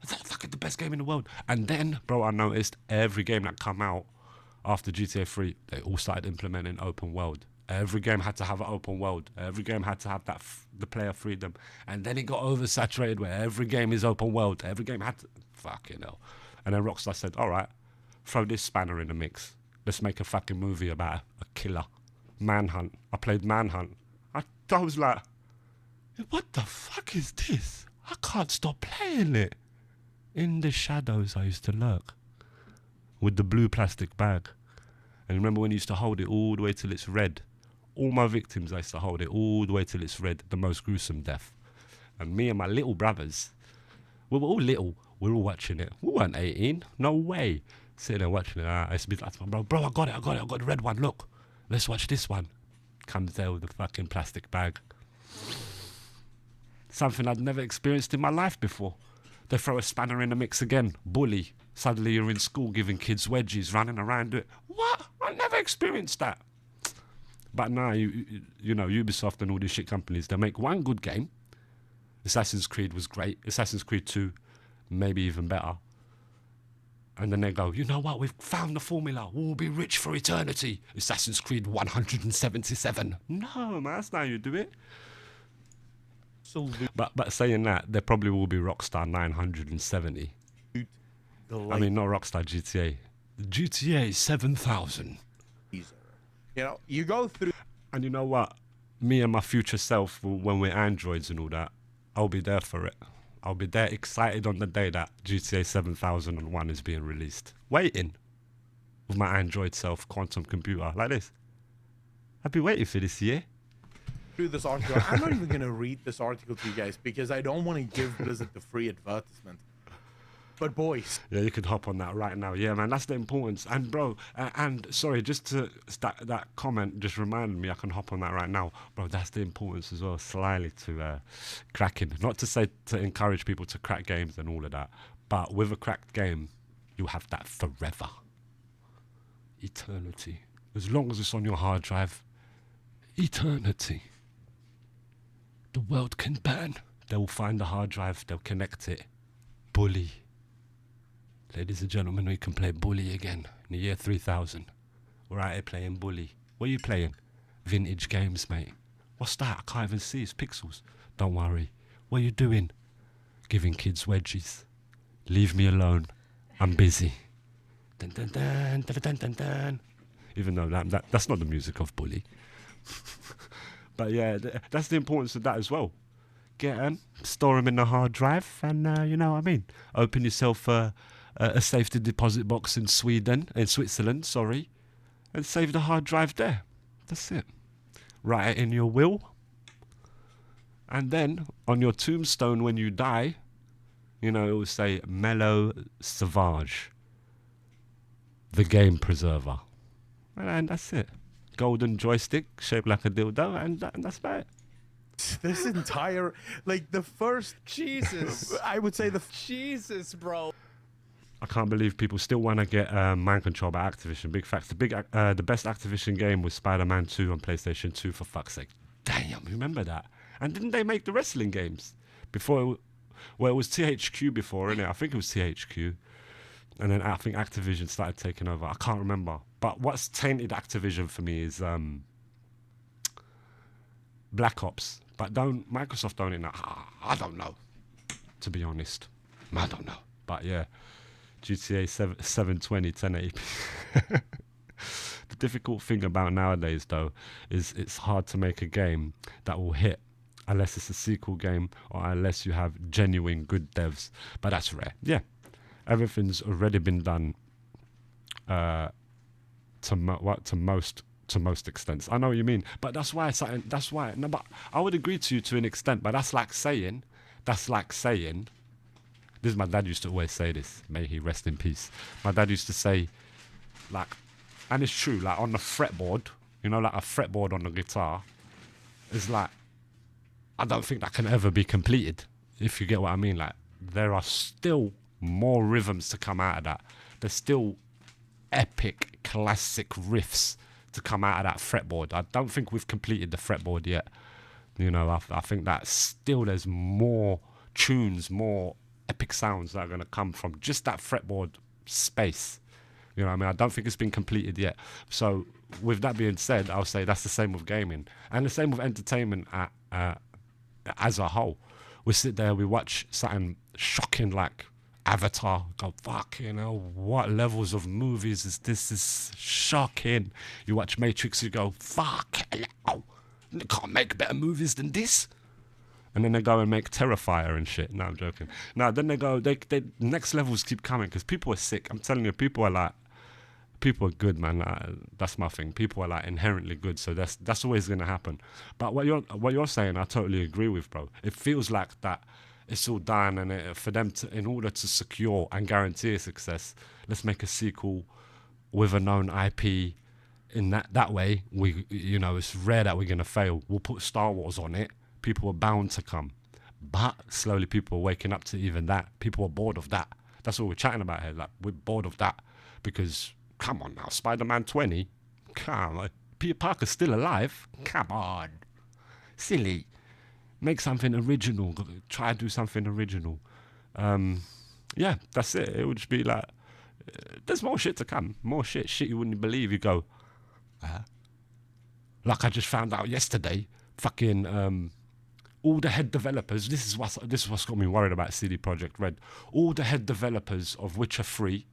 [SPEAKER 1] That's like the best game in the world. And then, bro, I noticed every game that come out after GTA 3, they all started implementing open world. Every game had to have an open world. Every game had to have the player freedom. And then it got oversaturated where every game is open world. Every game had to... Fucking hell. And then Rockstar said, all right, throw this spanner in the mix. Let's make a fucking movie about a killer. Manhunt. I played Manhunt. I was like, what the fuck is this? I can't stop playing it. In the shadows, I used to lurk with the blue plastic bag. And remember when you used to hold it all the way till it's red? All my victims, I used to hold it all the way till it's red, the most gruesome death. And me and my little brothers, we were all little, we were all watching it. We weren't 18, no way. Sitting there watching it, I used to be like, bro, I got it, I got the red one, look. Let's watch this one. Comes there with the fucking plastic bag. Something I'd never experienced in my life before. They throw a spanner in the mix again. Bully. Suddenly you're in school giving kids wedgies, running around it. What? I never experienced that. But now, you know, Ubisoft and all these shit companies, they make one good game. Assassin's Creed was great. Assassin's Creed 2, maybe even better. And then they go, you know what? We've found the formula. We'll be rich for eternity. Assassin's Creed 177. No, man, that's not how you do it. But saying that, there probably will be Rockstar 970. I mean, not Rockstar, GTA. GTA 7000.
[SPEAKER 3] You know, you go through...
[SPEAKER 1] And you know what? Me and my future self, when we're androids and all that, I'll be there for it. I'll be there excited on the day that GTA 7001 is being released. Waiting. With my android self, quantum computer, like this. I've been waiting for this year.
[SPEAKER 3] Through this article. I'm not even going to read this article to you guys because I don't want to give Blizzard the free advertisement. But boys,
[SPEAKER 1] yeah, you could hop on that right now. Yeah, man, that's the importance. And bro, and sorry, just to that comment just reminded me I can hop on that right now, bro. That's the importance as well, slyly to cracking. Not to say to encourage people to crack games and all of that, but with a cracked game, you have that forever, eternity. As long as it's on your hard drive, eternity. The world can ban. They will find the hard drive. They'll connect it. Bully. Ladies and gentlemen, we can play Bully again in the year 3000. We're out here playing Bully. What are you playing? Vintage games, mate. What's that? I can't even see. It's pixels. Don't worry. What are you doing? Giving kids wedgies. Leave me alone. I'm busy. Dun, dun, dun, dun, dun, dun, dun. Even though that's not the music of Bully. But yeah, that's the importance of that as well. Get them, store them in the hard drive, and you know what I mean. Open yourself a safety deposit box in Switzerland, sorry, and save the hard drive there. That's it. Write it in your will, and then on your tombstone when you die, you know, it will say Mellow Savage, the game preserver, and that's it. Golden joystick shaped like a dildo, and that's about it.
[SPEAKER 3] This entire, like, the first...
[SPEAKER 2] Jesus.
[SPEAKER 3] I would say
[SPEAKER 2] Jesus, bro.
[SPEAKER 1] I can't believe people still want to get Mind Control by Activision. Big facts. The best Activision game was Spider-Man 2 on PlayStation 2, for fuck's sake. Damn, remember that? And didn't they make the wrestling games? Before, well, it was THQ before, innit? I think it was THQ. And then I think Activision started taking over. I can't remember. But what's tainted Activision for me is Black Ops. But Microsoft don't know. I don't know, to be honest. I don't know. But yeah, GTA 720 1080p. The difficult thing about nowadays, though, is it's hard to make a game that will hit unless it's a sequel game or unless you have genuine good devs. But that's rare. Yeah, everything's already been done to most extents. I know what you mean, but that's why. No, but I would agree to you to an extent. But that's like saying. This is my dad used to always say this. May he rest in peace. My dad used to say, like, and it's true. Like on the fretboard, you know, like a fretboard on the guitar, is like, I don't think that can ever be completed. If you get what I mean, like there are still more rhythms to come out of that. There's still epic classic riffs to come out of that fretboard. I don't think we've completed the fretboard yet. You know, I think that still there's more tunes, more epic sounds that are going to come from just that fretboard space. You know what I mean? I don't think it's been completed yet. So with that being said, I'll say that's the same with gaming and the same with entertainment as a whole. We sit there, we watch something shocking like Avatar, go, fuck, you know, what levels of movies is this? Is shocking. You watch Matrix, you go, fuck, hello, they can't make better movies than this. And then they go and make Terrifier and shit. No, I'm joking. No, then they go, they next levels keep coming because people are sick. I'm telling you, people are good, man. That's my thing. People are like inherently good, so that's always gonna happen. But what you're saying, I totally agree with, bro. It feels like that. It's all done, and for them to, in order to secure and guarantee a success, let's make a sequel with a known IP. In that way, you know, it's rare that we're gonna fail. We'll put Star Wars on it. People are bound to come, but slowly people are waking up to even that. People are bored of that. That's what we're chatting about here. Like we're bored of that because come on now, Spider-Man 20, come on, Peter Parker's still alive. Come on, silly. Make something original. Try to do something original. Yeah, that's it. It would just be like, there's more shit to come. More shit you wouldn't believe. You go, like I just found out yesterday. Fucking all the head developers. This is what's got me worried about CD Projekt Red. All the head developers of Witcher 3,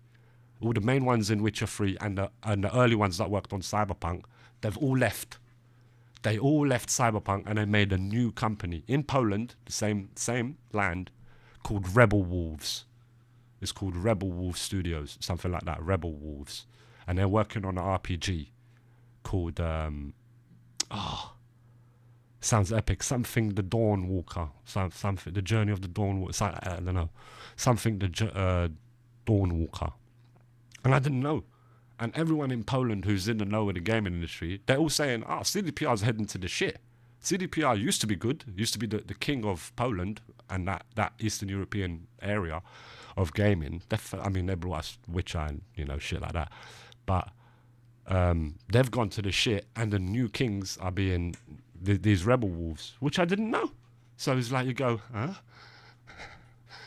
[SPEAKER 1] all the main ones in Witcher 3, and the early ones that worked on Cyberpunk, they've all left. They all left Cyberpunk and they made a new company in Poland, the same land, called Rebel Wolves. It's called Rebel Wolves Studios, something like that, Rebel Wolves. And they're working on an RPG called, Sounds epic. Something the Dawn Walker. Something the Journey of the Dawn Walker. I don't know. Something the Dawn Walker. And I didn't know. And everyone in Poland who's in the know of the gaming industry, they're all saying, CDPR's heading to the shit. CDPR used to be good, used to be the king of Poland and that Eastern European area of gaming. I mean, they brought us Witcher and, shit like that. But they've gone to the shit, and the new kings are being these rebel wolves, which I didn't know. So it's like you go, huh?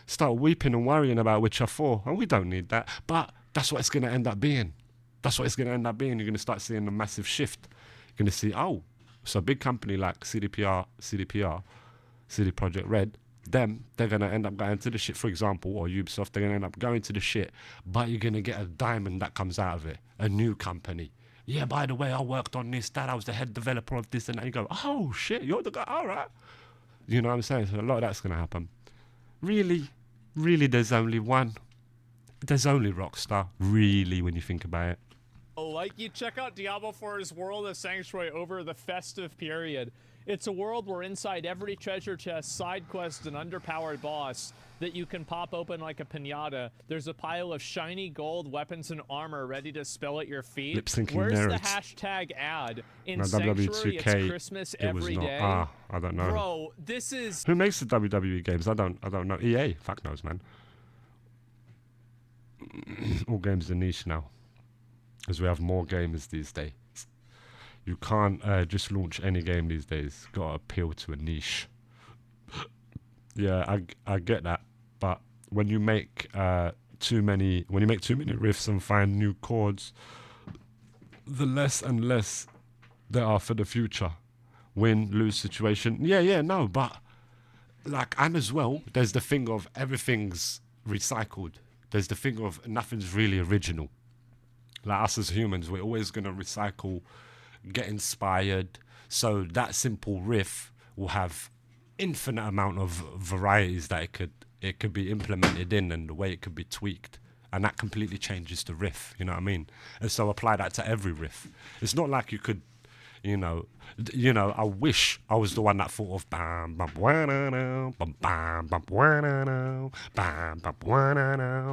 [SPEAKER 1] Start weeping and worrying about Witcher 4. And we don't need that. But that's what it's going to end up being. That's what it's going to end up being. You're going to start seeing a massive shift. You're going to see, so a big company like CD Projekt Red, they're going to end up going to the shit, for example, or Ubisoft, they're going to end up going to the shit, but you're going to get a diamond that comes out of it, a new company. Yeah, by the way, I worked on this, that, I was the head developer of this, and that. You go, oh shit, you're the guy, all right. You know what I'm saying? So a lot of that's going to happen. Really, there's only Rockstar, really, when you think about it.
[SPEAKER 2] Like, you check out Diablo 4's World of Sanctuary over the festive period. It's a world where inside every treasure chest, side quest, and underpowered boss that you can pop open like a piñata, there's a pile of shiny gold weapons and armor ready to spill at your feet. Where's the hashtag ad? In Sanctuary, it's Christmas every day.
[SPEAKER 1] I don't know.
[SPEAKER 2] Bro, this is...
[SPEAKER 1] Who makes the WWE games? I don't know. EA? Fuck knows, man. All games are niche now. Because we have more gamers these days. You can't just launch any game these days. Got to appeal to a niche. Yeah, I get that. But when you make too many riffs and find new chords, the less and less there are for the future. Win-lose situation. Yeah, no, but and as well, there's the thing of everything's recycled. There's the thing of nothing's really original. Like us as humans, we're always going to recycle, get inspired. So that simple riff will have infinite amount of varieties that it could be implemented in, and the way it could be tweaked. And that completely changes the riff, you know what I mean? And so apply that to every riff. It's not like you could, I wish I was the one that thought of bam bam bam bam bam bam bam bam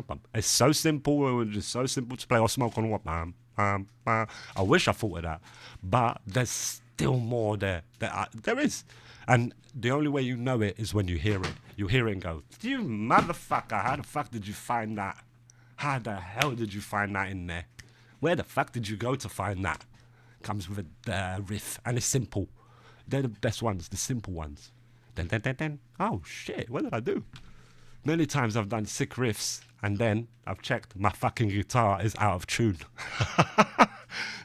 [SPEAKER 1] bam. It's so simple. It was just so simple to play. Or smoke on what bam bam bam. I wish I thought of that, but there's still more there. There is, and the only way you know it is when you hear it. You hear it and go, "You motherfucker! How the fuck did you find that? How the hell did you find that in there? Where the fuck did you go to find that?" Comes with a riff, and it's simple. They're the best ones, the simple ones. Then. Oh shit, what did I do? Many times I've done sick riffs, and then I've checked my fucking guitar is out of tune.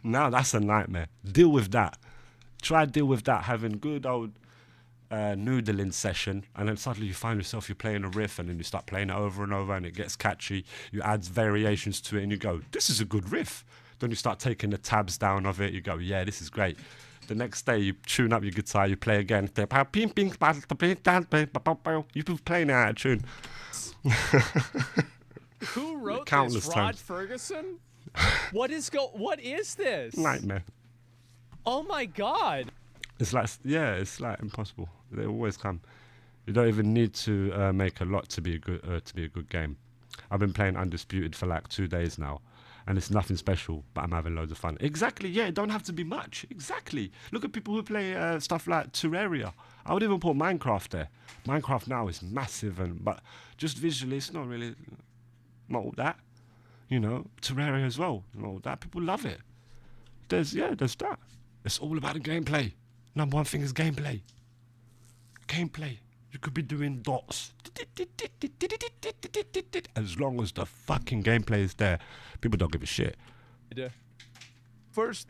[SPEAKER 1] Now that's a nightmare. Deal with that. Try deal with that, having good old noodling session, and then suddenly you find yourself, you're playing a riff, and then you start playing it over and over, and it gets catchy. You add variations to it, and you go, this is a good riff. Then you start taking the tabs down of it. You go, yeah, this is great. The next day, you tune up your guitar. You play again. You've been playing it out of tune.
[SPEAKER 2] Who wrote
[SPEAKER 1] Countless
[SPEAKER 2] this? Rod
[SPEAKER 1] times.
[SPEAKER 2] Ferguson? What is this?
[SPEAKER 1] Nightmare.
[SPEAKER 2] Oh my god.
[SPEAKER 1] It's like impossible. They always come. You don't even need to make a lot to be a good game. I've been playing Undisputed for like 2 days now. And it's nothing special, but I'm having loads of fun. Exactly, yeah, it don't have to be much. Exactly. Look at people who play stuff like Terraria. I would even put Minecraft there. Minecraft now is massive, but just visually, it's not all that. Terraria as well, not all that. People love it. There's that. It's all about the gameplay. Number one thing is gameplay. Gameplay. You could be doing dots. As long as the fucking gameplay is there, people don't give a shit.
[SPEAKER 3] First,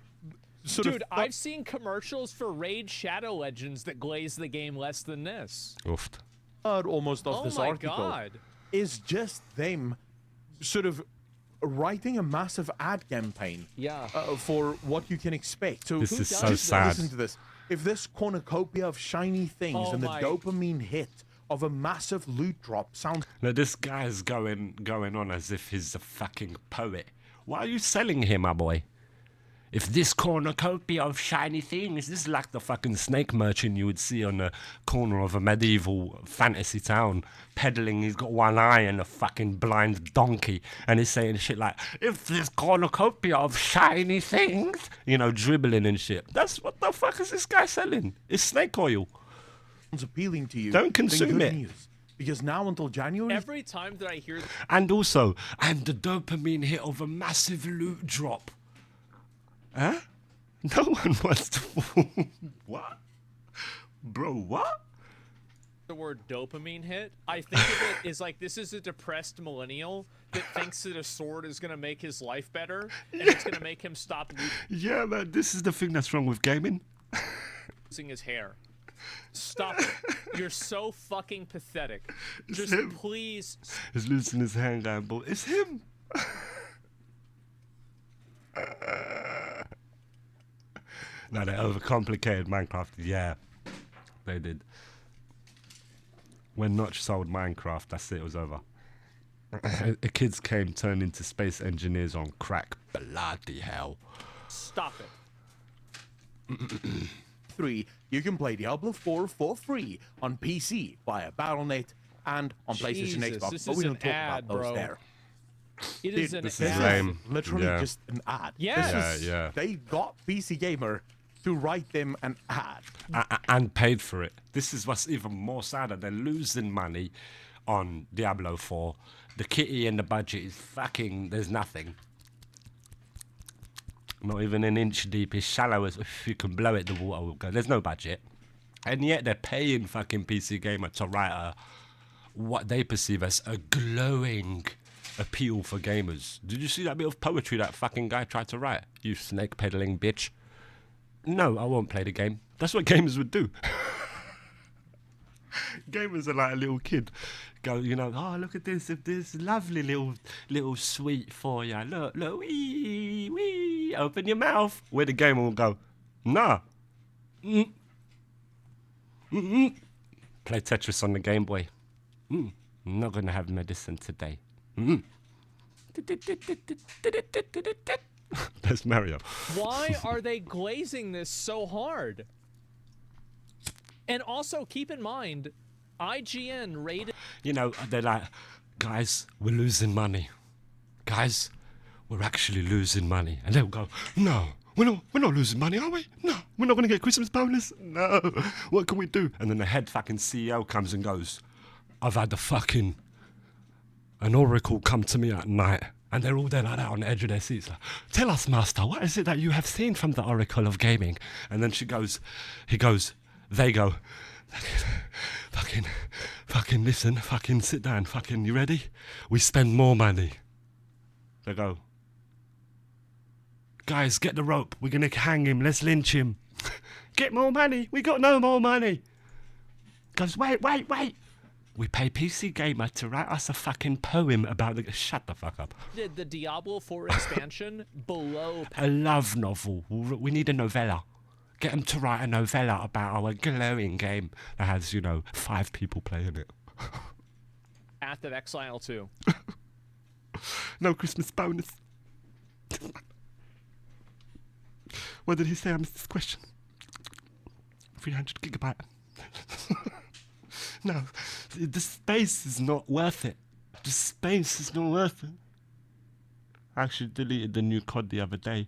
[SPEAKER 2] dude, I've seen commercials for Raid Shadow Legends that glaze the game less than this.
[SPEAKER 1] Oofed.
[SPEAKER 3] Almost of this article
[SPEAKER 2] God.
[SPEAKER 3] is just them sort of writing a massive ad campaign for what you can expect. So
[SPEAKER 1] this is so sad.
[SPEAKER 3] Listen to this. If this cornucopia of shiny things and the dopamine hit of a massive loot drop sounds...
[SPEAKER 1] Now this guy's going on as if he's a fucking poet. Why are you selling him, my boy? If this cornucopia of shiny things, this is like the fucking snake merchant you would see on the corner of a medieval fantasy town, peddling. He's got one eye and a fucking blind donkey, and he's saying shit like, if this cornucopia of shiny things, you know, dribbling and shit. That's what the fuck is this guy selling? It's snake oil.
[SPEAKER 3] It's appealing to you.
[SPEAKER 1] Don't consume it.
[SPEAKER 3] News. Because now until January...
[SPEAKER 2] Every time that I hear...
[SPEAKER 1] And also, and the dopamine hit of a massive loot drop. Huh? No one wants to... What? Bro, what?
[SPEAKER 2] The word dopamine hit, I think of it as like, this is a depressed millennial that thinks that a sword is going to make his life better, and it's going to make him stop
[SPEAKER 1] Yeah, man, this is the thing that's wrong with gaming.
[SPEAKER 2] losing his hair. Stop it. You're so fucking pathetic. Just please.
[SPEAKER 1] He's losing his hair, Gamble. It's him. No, they overcomplicated Minecraft. Yeah, they did. When Notch sold Minecraft, that's it was over. The kids came, turned into space engineers on crack. Bloody hell.
[SPEAKER 2] Stop it.
[SPEAKER 3] 3, you can play Diablo 4 for free on PC via Battle.net and on PlayStation and Xbox.
[SPEAKER 2] This
[SPEAKER 3] but
[SPEAKER 2] is
[SPEAKER 3] we
[SPEAKER 2] an
[SPEAKER 3] don't talk
[SPEAKER 2] ad,
[SPEAKER 3] about those
[SPEAKER 2] bro.
[SPEAKER 3] there.
[SPEAKER 2] It is an
[SPEAKER 1] this
[SPEAKER 2] ad.
[SPEAKER 1] is lame.
[SPEAKER 3] Literally
[SPEAKER 1] Yeah.
[SPEAKER 3] just an ad.
[SPEAKER 2] Yes.
[SPEAKER 1] Yeah.
[SPEAKER 3] They got PC Gamer to write them an ad.
[SPEAKER 1] And paid for it. This is what's even more sadder. They're losing money on Diablo 4. The kitty and the budget is fucking... There's nothing. Not even an inch deep. It's shallow as if you can blow it, the water will go. There's no budget. And yet they're paying fucking PC Gamer to write what they perceive as a glowing appeal for gamers. Did you see that bit of poetry that fucking guy tried to write? You snake peddling bitch. No, I won't play the game. That's what gamers would do. Gamers are like a little kid. Go, you know, oh, look at this lovely little sweet for you. Look, wee, open your mouth. Where the gamer will go, nah. Play Tetris on the Game Boy. I'm not going to have medicine today. That's Mario.
[SPEAKER 2] Why are they glazing this so hard? And also, keep in mind, IGN rated...
[SPEAKER 1] You know, they're like, guys, we're losing money. Guys, we're actually losing money. And they'll go, no, we're not losing money, are we? No, we're not going to get Christmas bonus. No, what can we do? And then the head fucking CEO comes and goes, I've had an oracle come to me at night. And they're all there like that on the edge of their seats. Like, tell us, master, what is it that you have seen from the oracle of gaming? And then they go, fucking listen, fucking sit down, fucking you ready? We spend more money. They go, guys, get the rope. We're going to hang him. Let's lynch him. Get more money. We got no more money. Goes, wait. We pay PC Gamer to write us a fucking poem about the... Shut the fuck up.
[SPEAKER 2] Did the Diablo 4 expansion below...
[SPEAKER 1] A love novel. We need a novella. Get them to write a novella about our glowing game that has, 5 people playing it.
[SPEAKER 2] Path of Exile 2.
[SPEAKER 1] No Christmas bonus. What did he say? I missed this question. 300 gigabyte. No, the space is not worth it. The space is not worth it. I actually deleted the new COD the other day.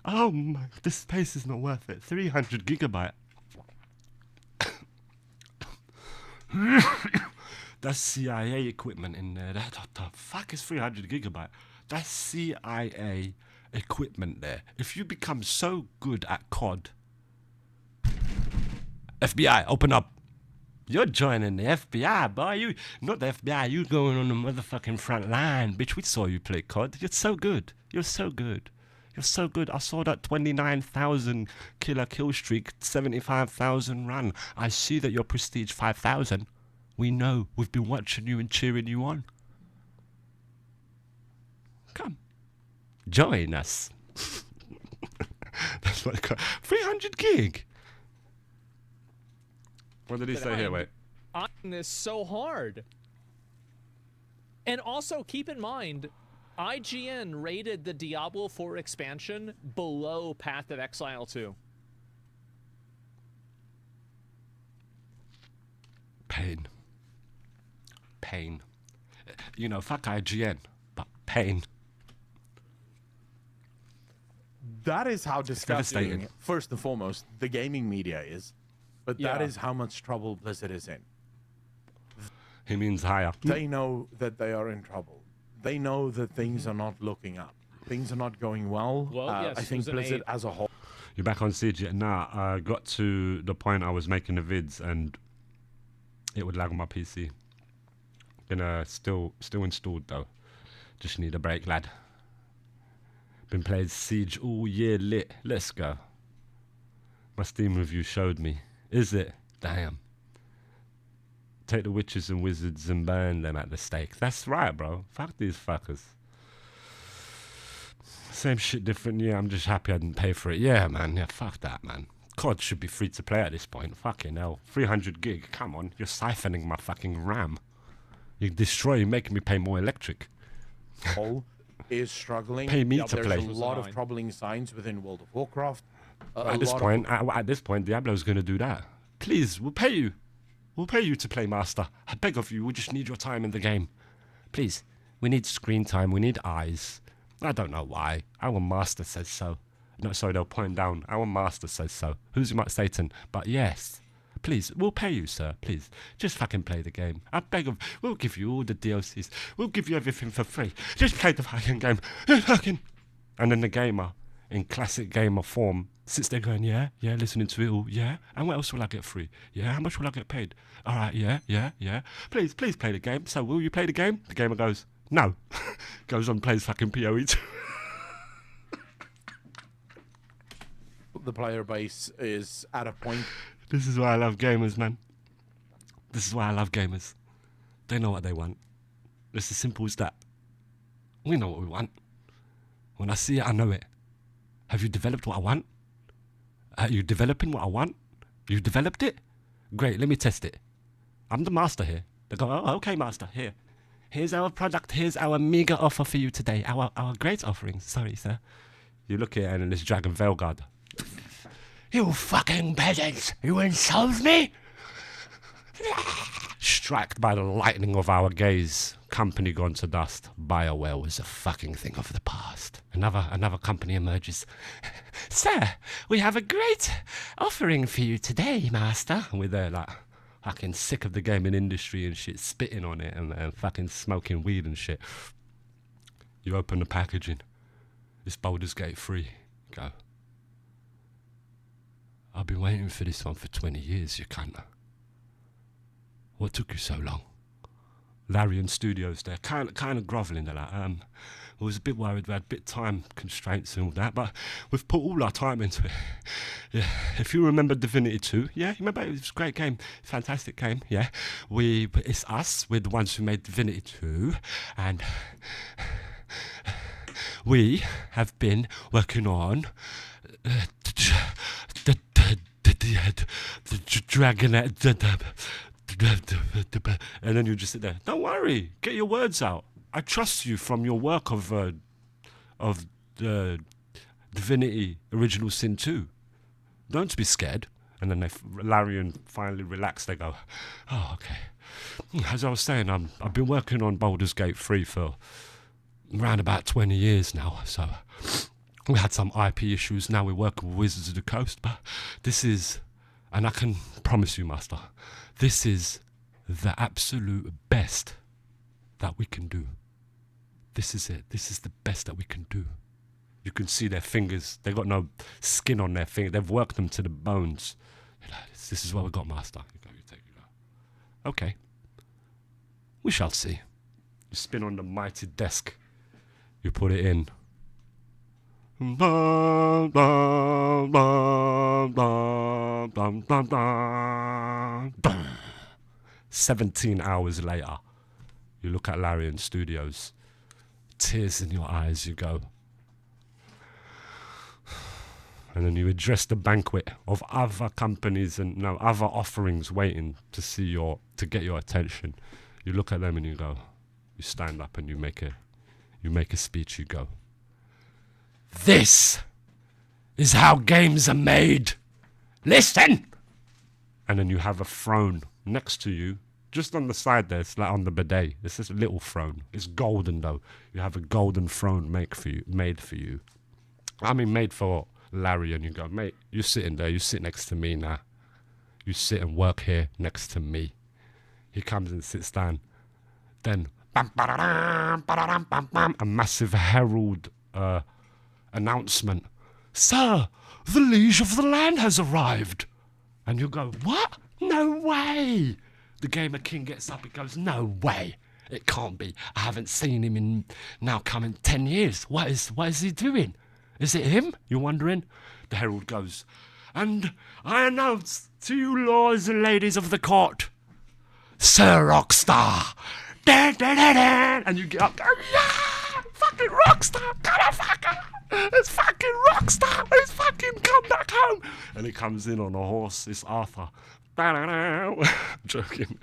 [SPEAKER 1] Oh my, the space is not worth it. 300 gigabyte. That's CIA equipment in there. What the fuck is 300 gigabyte? That's CIA equipment there. If you become so good at COD, FBI, open up. You're joining the FBI, boy. You not the FBI. You going on the motherfucking front line, bitch. We saw you play COD. You're so good. You're so good. You're so good. I saw that 29,000 killer kill streak, 75,000 run. I see that you're prestige 5,000. We know. We've been watching you and cheering you on. Come, join us. That's what 300 gig. What did he say here? Wait.
[SPEAKER 2] I'm this so hard. And also, keep in mind, IGN rated the Diablo 4 expansion below Path of Exile 2.
[SPEAKER 1] Pain. You know, fuck IGN, but pain.
[SPEAKER 3] That is how disgusting, first and foremost, the gaming media is. But that is how much trouble Blizzard is in.
[SPEAKER 1] He means higher.
[SPEAKER 3] They know that they are in trouble. They know that things are not looking up. Things are not going well.
[SPEAKER 2] Yes,
[SPEAKER 3] I think Blizzard as a whole.
[SPEAKER 1] You're back on Siege yet? Nah, I got to the point I was making the vids and it would lag on my PC. Gonna still installed though. Just need a break, lad. Been playing Siege all year lit. Let's go. My Steam review showed me. Is it? Damn. Take the witches and wizards and burn them at the stake. That's right, bro. Fuck these fuckers. Same shit, different year. I'm just happy I didn't pay for it. Yeah, man. Yeah, fuck that, man. COD should be free to play at this point. Fucking hell. 300 gig. Come on. You're siphoning my fucking RAM. You're making me pay more electric.
[SPEAKER 3] All is struggling.
[SPEAKER 1] Pay me to play.
[SPEAKER 3] There's a lot of troubling signs within World of Warcraft.
[SPEAKER 1] At this point, Diablo's going to do that. Please, we'll pay you. We'll pay you to play Master. I beg of you, we just need your time in the game. Please, we need screen time, we need eyes. I don't know why. Our Master says so. No, sorry, they'll point down. Our Master says so. Who's my Satan? But yes. Please, we'll pay you, sir. Please, just fucking play the game. I beg of, we'll give you all the DLCs. We'll give you everything for free. Just play the fucking game. And then the gamer, in classic gamer form, sits there going, yeah, listening to it all, yeah. And what else will I get free? Yeah, how much will I get paid? All right, yeah. Please play the game. So will you play the game? The gamer goes, no. Goes on, plays fucking PoE 2.
[SPEAKER 3] The player base is at a point.
[SPEAKER 1] This is why I love gamers, man. This is why I love gamers. They know what they want. It's as simple as that. We know what we want. When I see it, I know it. Have you developed what I want? Are you developing what I want? You developed it? Great, let me test it. I'm the master here. They go, oh, okay, master, here. Here's our product. Here's our meager offer for you today. Our great offering. Sorry, sir. You look at it and it's Dragon Veilguard. You fucking peasants! You insult me? Struck by the lightning of our gaze, company gone to dust. BioWare was a fucking thing of the past. Another company emerges. Sir, we have a great offering for you today, master. And we're there like fucking sick of the gaming industry and shit, spitting on it and fucking smoking weed and shit. You open the packaging. It's Baldur's Gate 3. Go. I've been waiting for this one for 20 years, you cunt. What took you so long? Larian Studios there, kind of grovelling they're like, I was a bit worried we had a bit time constraints and all that, but we've put all our time into it. Yeah, if you remember Divinity 2, yeah, you remember it was a great game, fantastic game, yeah. It's us, we're the ones who made Divinity 2, and we have been working on the dragon, and then you just sit there. Don't worry, get your words out. I trust you from your work of the Divinity Original Sin 2. Don't be scared. And then Larian finally relax. They go, oh, okay. As I was saying, I've been working on Baldur's Gate 3 for around about 20 years now. So we had some IP issues. Now we're working with Wizards of the Coast. But this is, and I can promise you, Master, this is the absolute best that we can do. This is it. This is the best that we can do. You can see their fingers. They've got no skin on their fingers. They've worked them to the bones. This is what we got, Master. You take it out. Okay. We shall see. You spin on the mighty desk. You put it in. 17 hours later, you look at Larian Studios. Tears in your eyes, you go. And then you address the banquet of other companies and other offerings waiting to get your attention. You look at them and you go, you stand up and you make You make a speech, you go, "This is how games are made. Listen!" And then you have a throne next to you, just on the side there, it's like on the bidet. It's this little throne. It's golden though. You have a golden throne made for you. I mean, made for Larry, and you go, "Mate, you're sitting there. You sit next to me now. You sit and work here next to me." He comes and sits down. Then, a massive herald announcement. "Sir, the liege of the land has arrived." And you go, "What? No way." The Gamer King gets up, he goes, "No way. It can't be. I haven't seen him in now coming 10 years. What is he doing? Is it him?" You're wondering. The herald goes, "And I announce to you, lords and ladies of the court, Sir Rockstar." Da, da, da, da. And you get up, go, "Yeah! Fucking Rockstar! Come on, fucker! It's fucking Rockstar! He's fucking come back home!" And he comes in on a horse. It's Arthur. I'm joking.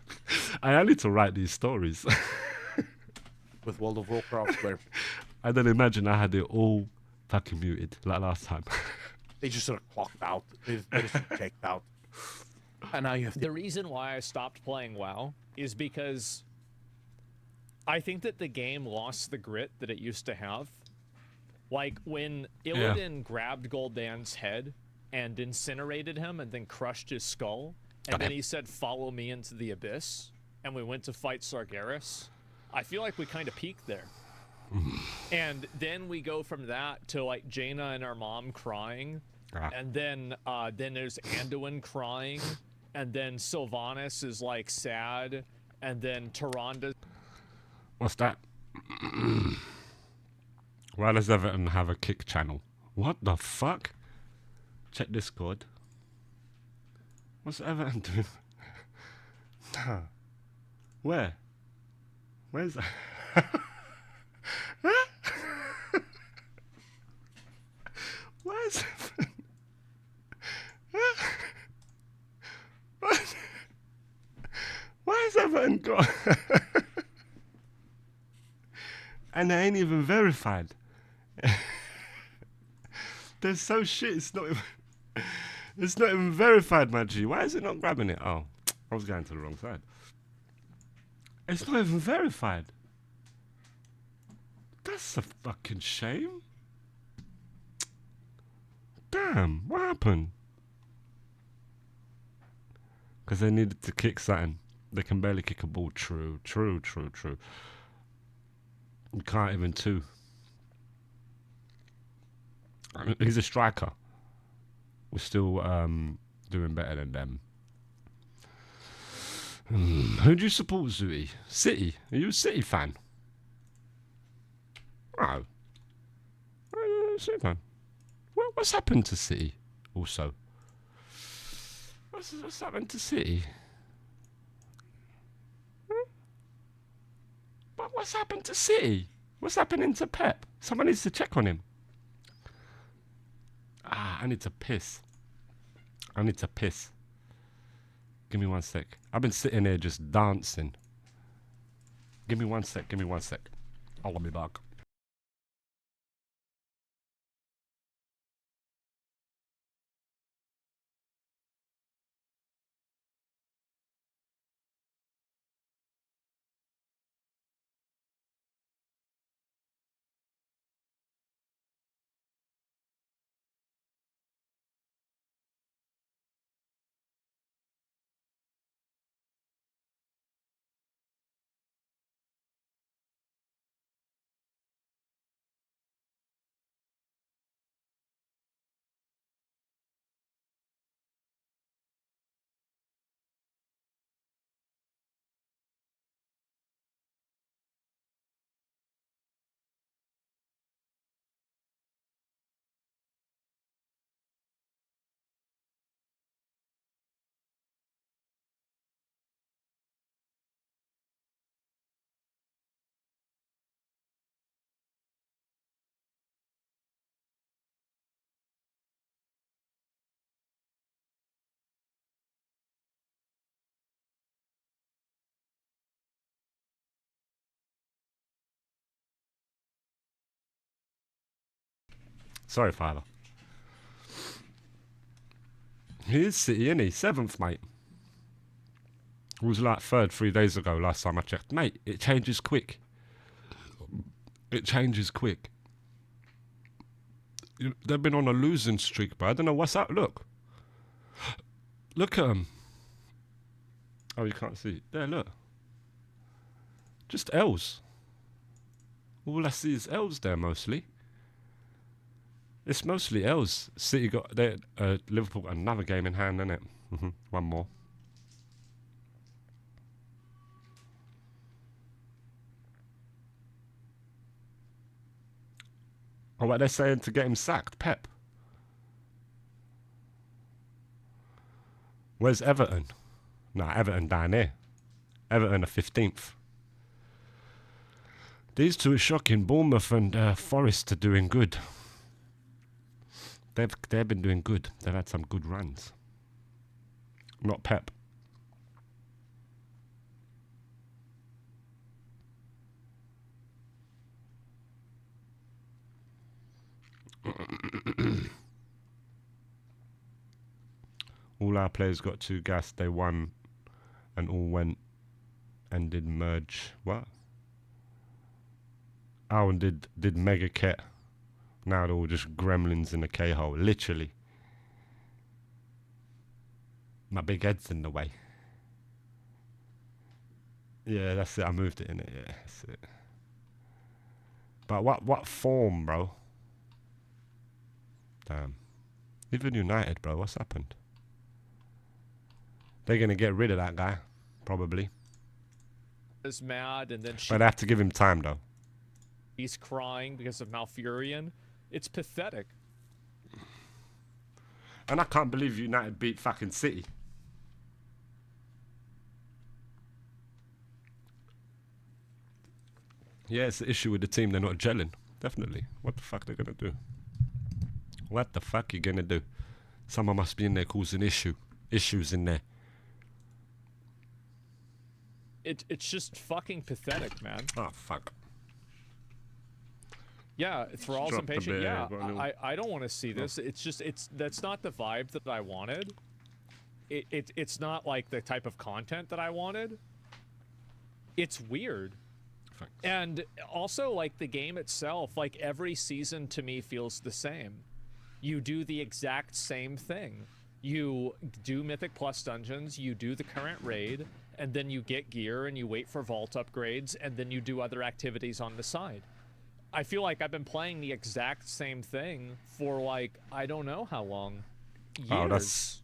[SPEAKER 1] I need to write these stories.
[SPEAKER 3] With World of Warcraft, where
[SPEAKER 1] I don't imagine I had it all fucking muted like last time.
[SPEAKER 3] they just sort of clocked out. They just checked out. And now you have to...
[SPEAKER 2] The reason why I stopped playing WoW is because I think that the game lost the grit that it used to have. Like, when Illidan grabbed Gul'dan's head and incinerated him and then crushed his skull, and then he said, "Follow me into the abyss," and we went to fight Sargeras, I feel like we kind of peaked there. And then we go from that to, like, Jaina and our mom crying, and then there's Anduin crying, and then Sylvanas is, like, sad, and then Tyrande...
[SPEAKER 1] What's that? Why does Everton have a kick channel? What the fuck? Check Discord. What's Everton doing? Where? Where's that? Where's Everton? Where's Everton gone? And they ain't even verified. They're so shit, it's not even verified, my G. Why is it not grabbing it? Oh, I was going to the wrong side. It's not even verified. That's a fucking shame. Damn, what happened? Because they needed to kick something. They can barely kick a ball. True. You can't even two. He's a striker. We're still doing better than them. Who do you support, Zooey? City? Are you a City fan? Oh. City fan. What's happened to City, also? What's happened to City? But what's happened to City? What's happening to Pep? Someone needs to check on him. I need to piss. Give me 1 sec. I've been sitting here just dancing. Give me 1 sec. I'll be back. Sorry, father. He is City, isn't he? 7th, mate. It was like 3rd 3 days ago, last time I checked. Mate, it changes quick. It changes quick. They've been on a losing streak, but I don't know what's up. Look. Look at them. Oh, you can't see. There, look. Just L's. All I see is L's there, mostly. It's mostly L's. City got... Liverpool got another game in hand, innit? One more. Oh, what they're saying to get him sacked, Pep. Where's Everton? Nah, Everton down here. Everton are 15th. These two are shocking. Bournemouth and Forest are doing good. They've been doing good. They've had some good runs. Not Pep. All our players got 2 gas. They won and all went and did merge. What? Oh, and did mega kit. Now they're all just gremlins in a K-hole. Literally. My big head's in the way. Yeah, that's it. I moved it in it. Yeah, that's it. But what form, bro? Damn. Even United, bro. What's happened? They're going to get rid of that guy. Probably.
[SPEAKER 2] Is mad and then
[SPEAKER 1] but I have to give him time, though.
[SPEAKER 2] He's crying because of Malfurion. It's pathetic.
[SPEAKER 1] And I can't believe United beat fucking City. Yeah, it's the issue with the team. They're not gelling. Definitely. What the fuck they're going to do? What the fuck you going to do? Someone must be in there causing issues in there.
[SPEAKER 2] It's just fucking pathetic, man.
[SPEAKER 1] Oh, fuck.
[SPEAKER 2] Yeah, Thrall's impatient. Yeah, I don't want to see this.
[SPEAKER 1] Oh.
[SPEAKER 2] It's just that's not the vibe that I wanted. It's not like the type of content that I wanted. It's weird.
[SPEAKER 1] Thanks.
[SPEAKER 2] And also, like, the game itself, like, every season to me feels the same. You do the exact same thing. You do Mythic Plus dungeons, you do the current raid, and then you get gear and you wait for vault upgrades, and then you do other activities on the side. I feel like I've been playing the exact same thing for, like, I don't know how long. Years.
[SPEAKER 1] Oh,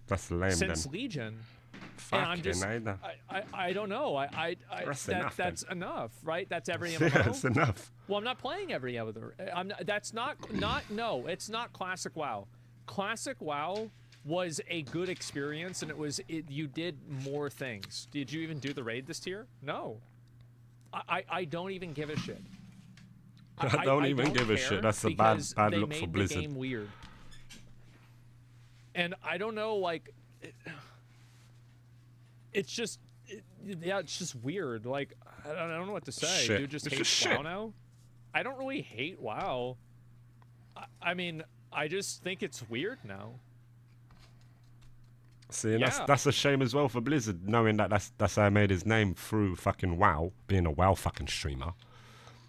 [SPEAKER 1] that's lame
[SPEAKER 2] since
[SPEAKER 1] then.
[SPEAKER 2] Legion.
[SPEAKER 1] Fucking
[SPEAKER 2] and I'm just, I don't know. That's enough, right? That's every MMO.
[SPEAKER 1] Yeah, it's enough.
[SPEAKER 2] Well, I'm not playing every other. That's not. No, it's not Classic WoW. Classic WoW was a good experience, and you did more things. Did you even do the raid this tier? No. I don't even give a shit.
[SPEAKER 1] I don't even give a shit. That's a bad look for Blizzard.
[SPEAKER 2] They made the game weird. And I don't know, like. It's just, it's just weird. Like, I don't know what to say.
[SPEAKER 1] Shit.
[SPEAKER 2] Dude just
[SPEAKER 1] it's
[SPEAKER 2] hates
[SPEAKER 1] just
[SPEAKER 2] WoW
[SPEAKER 1] shit.
[SPEAKER 2] now. I don't really hate WoW. I mean, I just think it's weird now.
[SPEAKER 1] See, and that's a shame as well for Blizzard, knowing that that's how he made his name through fucking WoW, being a WoW fucking streamer.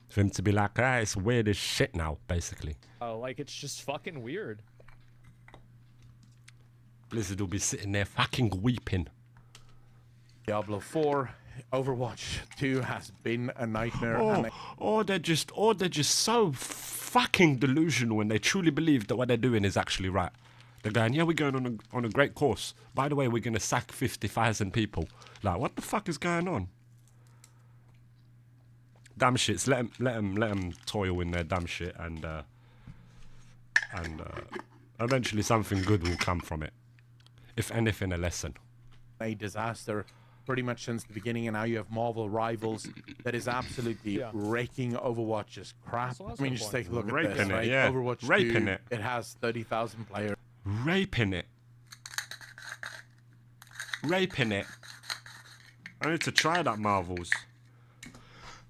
[SPEAKER 1] For him to be like, it's weird as shit now, basically.
[SPEAKER 2] Oh, like, it's just fucking weird.
[SPEAKER 1] Blizzard will be sitting there fucking weeping.
[SPEAKER 3] Diablo 4, Overwatch 2 has been a nightmare.
[SPEAKER 1] They're just so fucking delusional when they truly believe that what they're doing is actually right. They're going, yeah, we're going on a great course. By the way, we're going to sack 50,000 people. Like, what the fuck is going on? Damn shits. Let them toil in their damn shit, and eventually something good will come from it. If anything, a lesson.
[SPEAKER 3] A disaster pretty much since the beginning, and now you have Marvel Rivals that is absolutely raking Overwatch's crap. I mean, just take a look at this, right?
[SPEAKER 1] Yeah.
[SPEAKER 3] Overwatch 2, it has 30,000 players.
[SPEAKER 1] Raping it. I need to try that Marvels.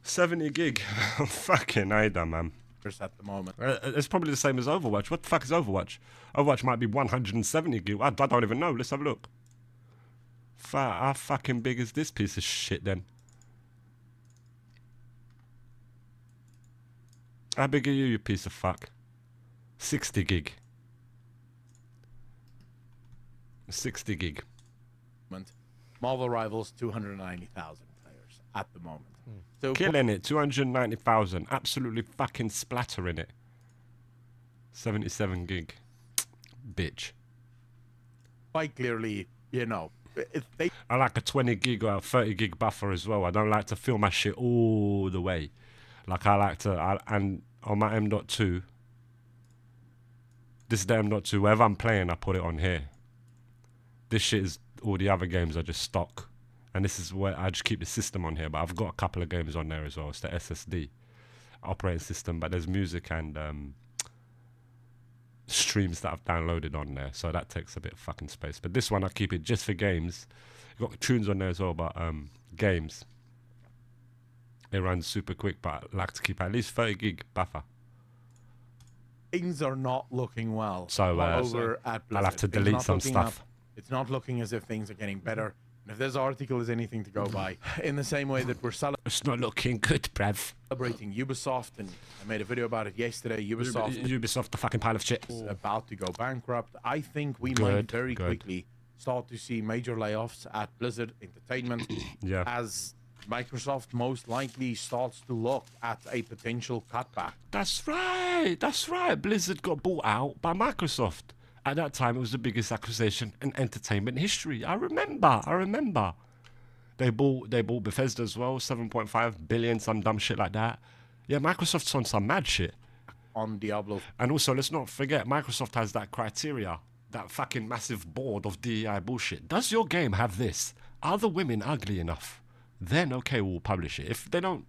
[SPEAKER 1] 70 gig. Fucking Ada, man.
[SPEAKER 3] at the moment.
[SPEAKER 1] It's probably the same as Overwatch. What the fuck is Overwatch? Overwatch might be 170 gig. I don't even know. Let's have a look. How fucking big is this piece of shit then? How big are you, you piece of fuck? 60 gig. 60 gig.
[SPEAKER 3] Marvel Rivals, 290,000 players at the moment. So
[SPEAKER 1] killing it, 290,000. Absolutely fucking splattering it. 77 gig. Bitch.
[SPEAKER 3] Quite clearly, you know,
[SPEAKER 1] I like a 20 gig or a 30 gig buffer as well. I don't like to fill my shit all the way. Like I like to, and on my M.2, this is the M.2, wherever I'm playing, I put it on here. This shit is, all the other games are just stock. And this is where I just keep the system on here, but I've got a couple of games on there as well. It's the SSD operating system, but there's music and streams that I've downloaded on there, so that takes a bit of fucking space. But this one, I keep it just for games. You've got tunes on there as well, but games. It runs super quick, but I like to keep at least 30 gig buffer.
[SPEAKER 3] Things are not looking well.
[SPEAKER 1] So
[SPEAKER 3] over at Blizzard.
[SPEAKER 1] I'll have to delete some stuff.
[SPEAKER 3] It's not looking as if things are getting better. And if this article is anything to go by, in the same way that we're
[SPEAKER 1] it's not looking good, bruv.
[SPEAKER 3] Celebrating Ubisoft, and I made a video about it yesterday.
[SPEAKER 1] Ubisoft, the fucking pile of shit.
[SPEAKER 3] Is about to go bankrupt. I think we might very quickly start to see major layoffs at Blizzard Entertainment as Microsoft most likely starts to look at a potential cutback.
[SPEAKER 1] That's right. That's right. Blizzard got bought out by Microsoft. At that time, it was the biggest acquisition in entertainment history. I remember. They bought Bethesda as well, 7.5 billion, some dumb shit like that. Yeah, Microsoft's on some mad shit.
[SPEAKER 3] On Diablo.
[SPEAKER 1] And also, let's not forget, Microsoft has that criteria, that fucking massive board of DEI bullshit. Does your game have this? Are the women ugly enough? Then, okay, we'll publish it. If they don't,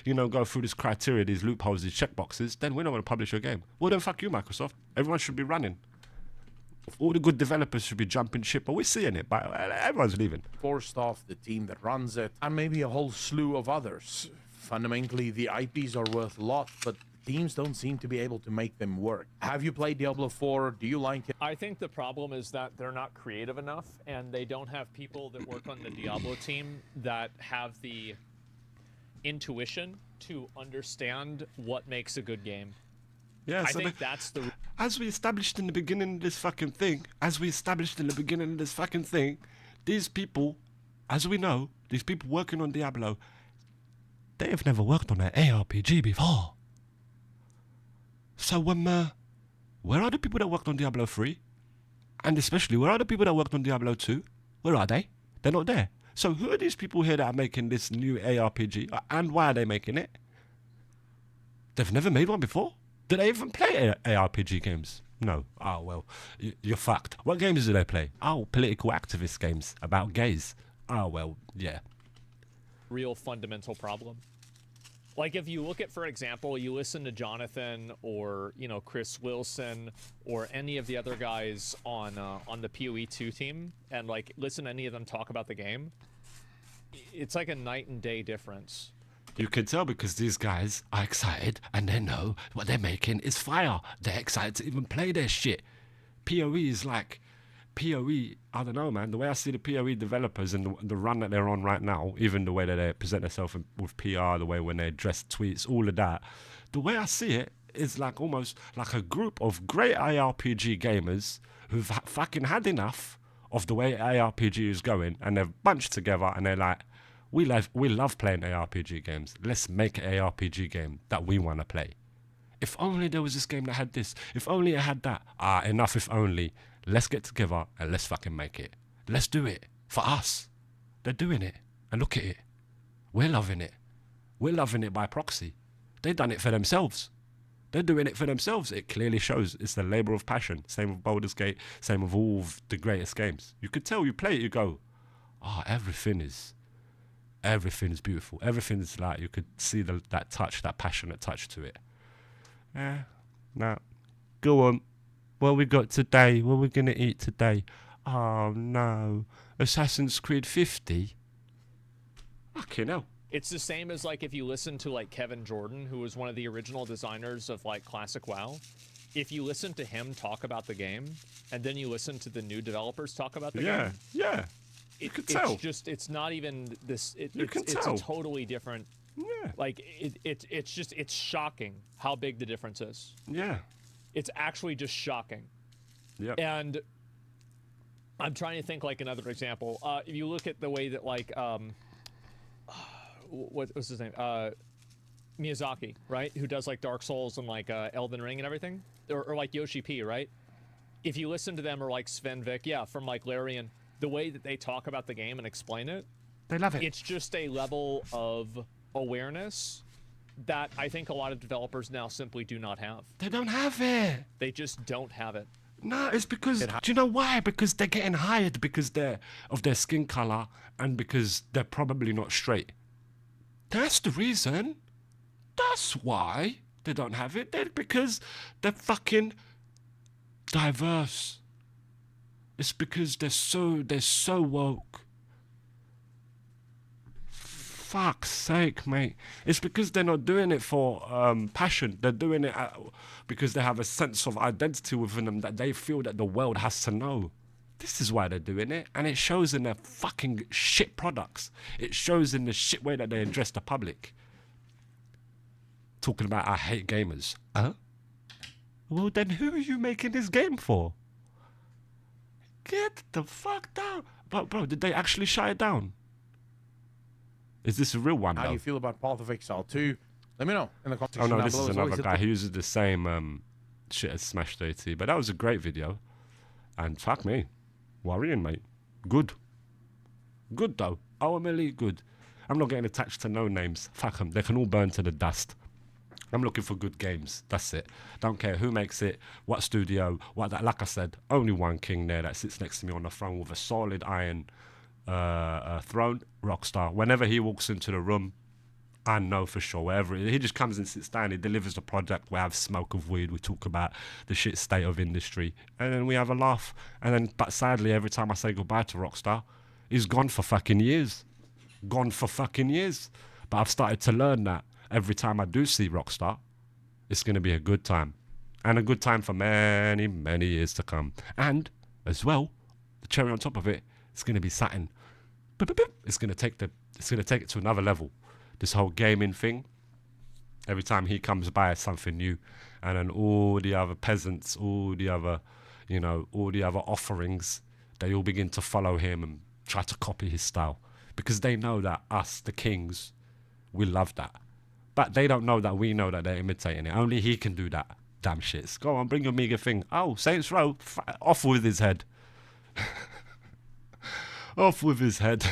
[SPEAKER 1] go through this criteria, these loopholes, these checkboxes, then we're not going to publish your game. Well, then fuck you, Microsoft. Everyone should be running. All the good developers should be jumping ship, but we're seeing it, but everyone's leaving.
[SPEAKER 3] Forced off the team that runs it, and maybe a whole slew of others. Fundamentally, the IPs are worth a lot, but teams don't seem to be able to make them work. Have you played Diablo 4? Do you like it?
[SPEAKER 2] I think the problem is that they're not creative enough, and they don't have people that work on the Diablo team that have the intuition to understand what makes a good game.
[SPEAKER 1] Yeah,
[SPEAKER 2] I think that's the...
[SPEAKER 1] As we established in the beginning of this fucking thing, these people, as we know, these people working on Diablo, they have never worked on an ARPG before. So where are the people that worked on Diablo 3? And especially, where are the people that worked on Diablo 2? Where are they? They're not there. So who are these people here that are making this new ARPG? And why are they making it? They've never made one before? Do they even play ARPG games? No. Oh, well, you're fucked. What games do they play? Oh, political activist games about gays. Oh, well, yeah.
[SPEAKER 2] Real fundamental problem. Like, if you look at, for example, you listen to Jonathan or, Chris Wilson or any of the other guys on the PoE2 team and, listen to any of them talk about the game, it's like a night and day difference.
[SPEAKER 1] You can tell because these guys are excited and they know what they're making is fire. They're excited to even play their shit. PoE is like... PoE, I don't know, man. The way I see the PoE developers and the run that they're on right now, even the way that they present themselves with PR, the way when they address tweets, all of that, the way I see it is like almost like a group of great ARPG gamers who've fucking had enough of the way ARPG is going, and they've bunched together and they're like, we love playing ARPG games. Let's make an ARPG game that we want to play. If only there was this game that had this. If only it had that. Enough if only. Let's get together and let's fucking make it. Let's do it. For us. They're doing it. And look at it. We're loving it. We're loving it by proxy. They've done it for themselves. They're doing it for themselves. It clearly shows it's the labour of passion. Same with Baldur's Gate. Same with all of the greatest games. You could tell, you play it, you go, everything's beautiful. Everything's like, you could see that touch, that passionate touch to it. Now, go on. What we got today? What we gonna eat today? Oh no, Assassin's Creed 50. Fucking hell.
[SPEAKER 2] It's the same as like if you listen to like Kevin Jordan, who was one of the original designers of like classic WoW. If you listen to him talk about the game, and then you listen to the new developers talk about the game,
[SPEAKER 1] you could tell.
[SPEAKER 2] It's not even this. It's
[SPEAKER 1] tell.
[SPEAKER 2] a totally different.
[SPEAKER 1] Yeah.
[SPEAKER 2] Like it's shocking how big the difference is.
[SPEAKER 1] Yeah.
[SPEAKER 2] It's actually just shocking.
[SPEAKER 1] Yep.
[SPEAKER 2] And I'm trying to think like another example. If you look at the way that like what was his name? Miyazaki, right? Who does like Dark Souls and like Elden Ring and everything, or like Yoshi P, right? If you listen to them, or like Sven Vic, from like Larian, the way that they talk about the game and explain it,
[SPEAKER 1] they love it.
[SPEAKER 2] It's just a level of awareness that I think a lot of developers now simply do not have.
[SPEAKER 1] They don't have it.
[SPEAKER 2] They just don't have it.
[SPEAKER 1] No, it's because, do you know why? Because they're getting hired because of their skin color and because they're probably not straight. That's the reason. That's why they don't have it. Because they're fucking diverse. It's because they're so woke. Fuck's sake, mate. It's because they're not doing it for passion. They're doing it because they have a sense of identity within them that they feel that the world has to know. This is why they're doing it. And it shows in their fucking shit products. It shows in the shit way that they address the public. Talking about, I hate gamers. Huh? Well, then who are you making this game for? Get the fuck down. Bro, did they actually shut it down? Is this a real one,
[SPEAKER 3] How do you feel about Path of Exile 2? Let me know in the comments section.
[SPEAKER 1] Oh no, this is another guy. He uses the same shit as Smash 30. But that was a great video. And fuck me. Worrying, mate. Good. Good, though. Ultimately good. I'm not getting attached to no names. Fuck them. They can all burn to the dust. I'm looking for good games. That's it. Don't care who makes it, what studio, what that. Like I said, only one king there that sits next to me on the throne with a solid iron throne. Rockstar. Whenever he walks into the room, I know for sure. Wherever he just comes and sits down, he delivers the project. We have smoke of weed. We talk about the shit state of industry, and then we have a laugh. And then, but sadly, every time I say goodbye to Rockstar, he's gone for fucking years. Gone for fucking years. But I've started to learn that every time I do see Rockstar, it's going to be a good time. And a good time for many, many years to come. And, as well, the cherry on top of it, it's going to be satin. It's going to take it to another level. This whole gaming thing. Every time he comes by, it's something new. And then all the other peasants, all the other offerings, they all begin to follow him and try to copy his style. Because they know that us, the kings, we love that. But they don't know that we know that they're imitating it. Only he can do that. Damn shits. Go on, bring your meager thing. Oh, Saints Row, off with his head. Off with his head.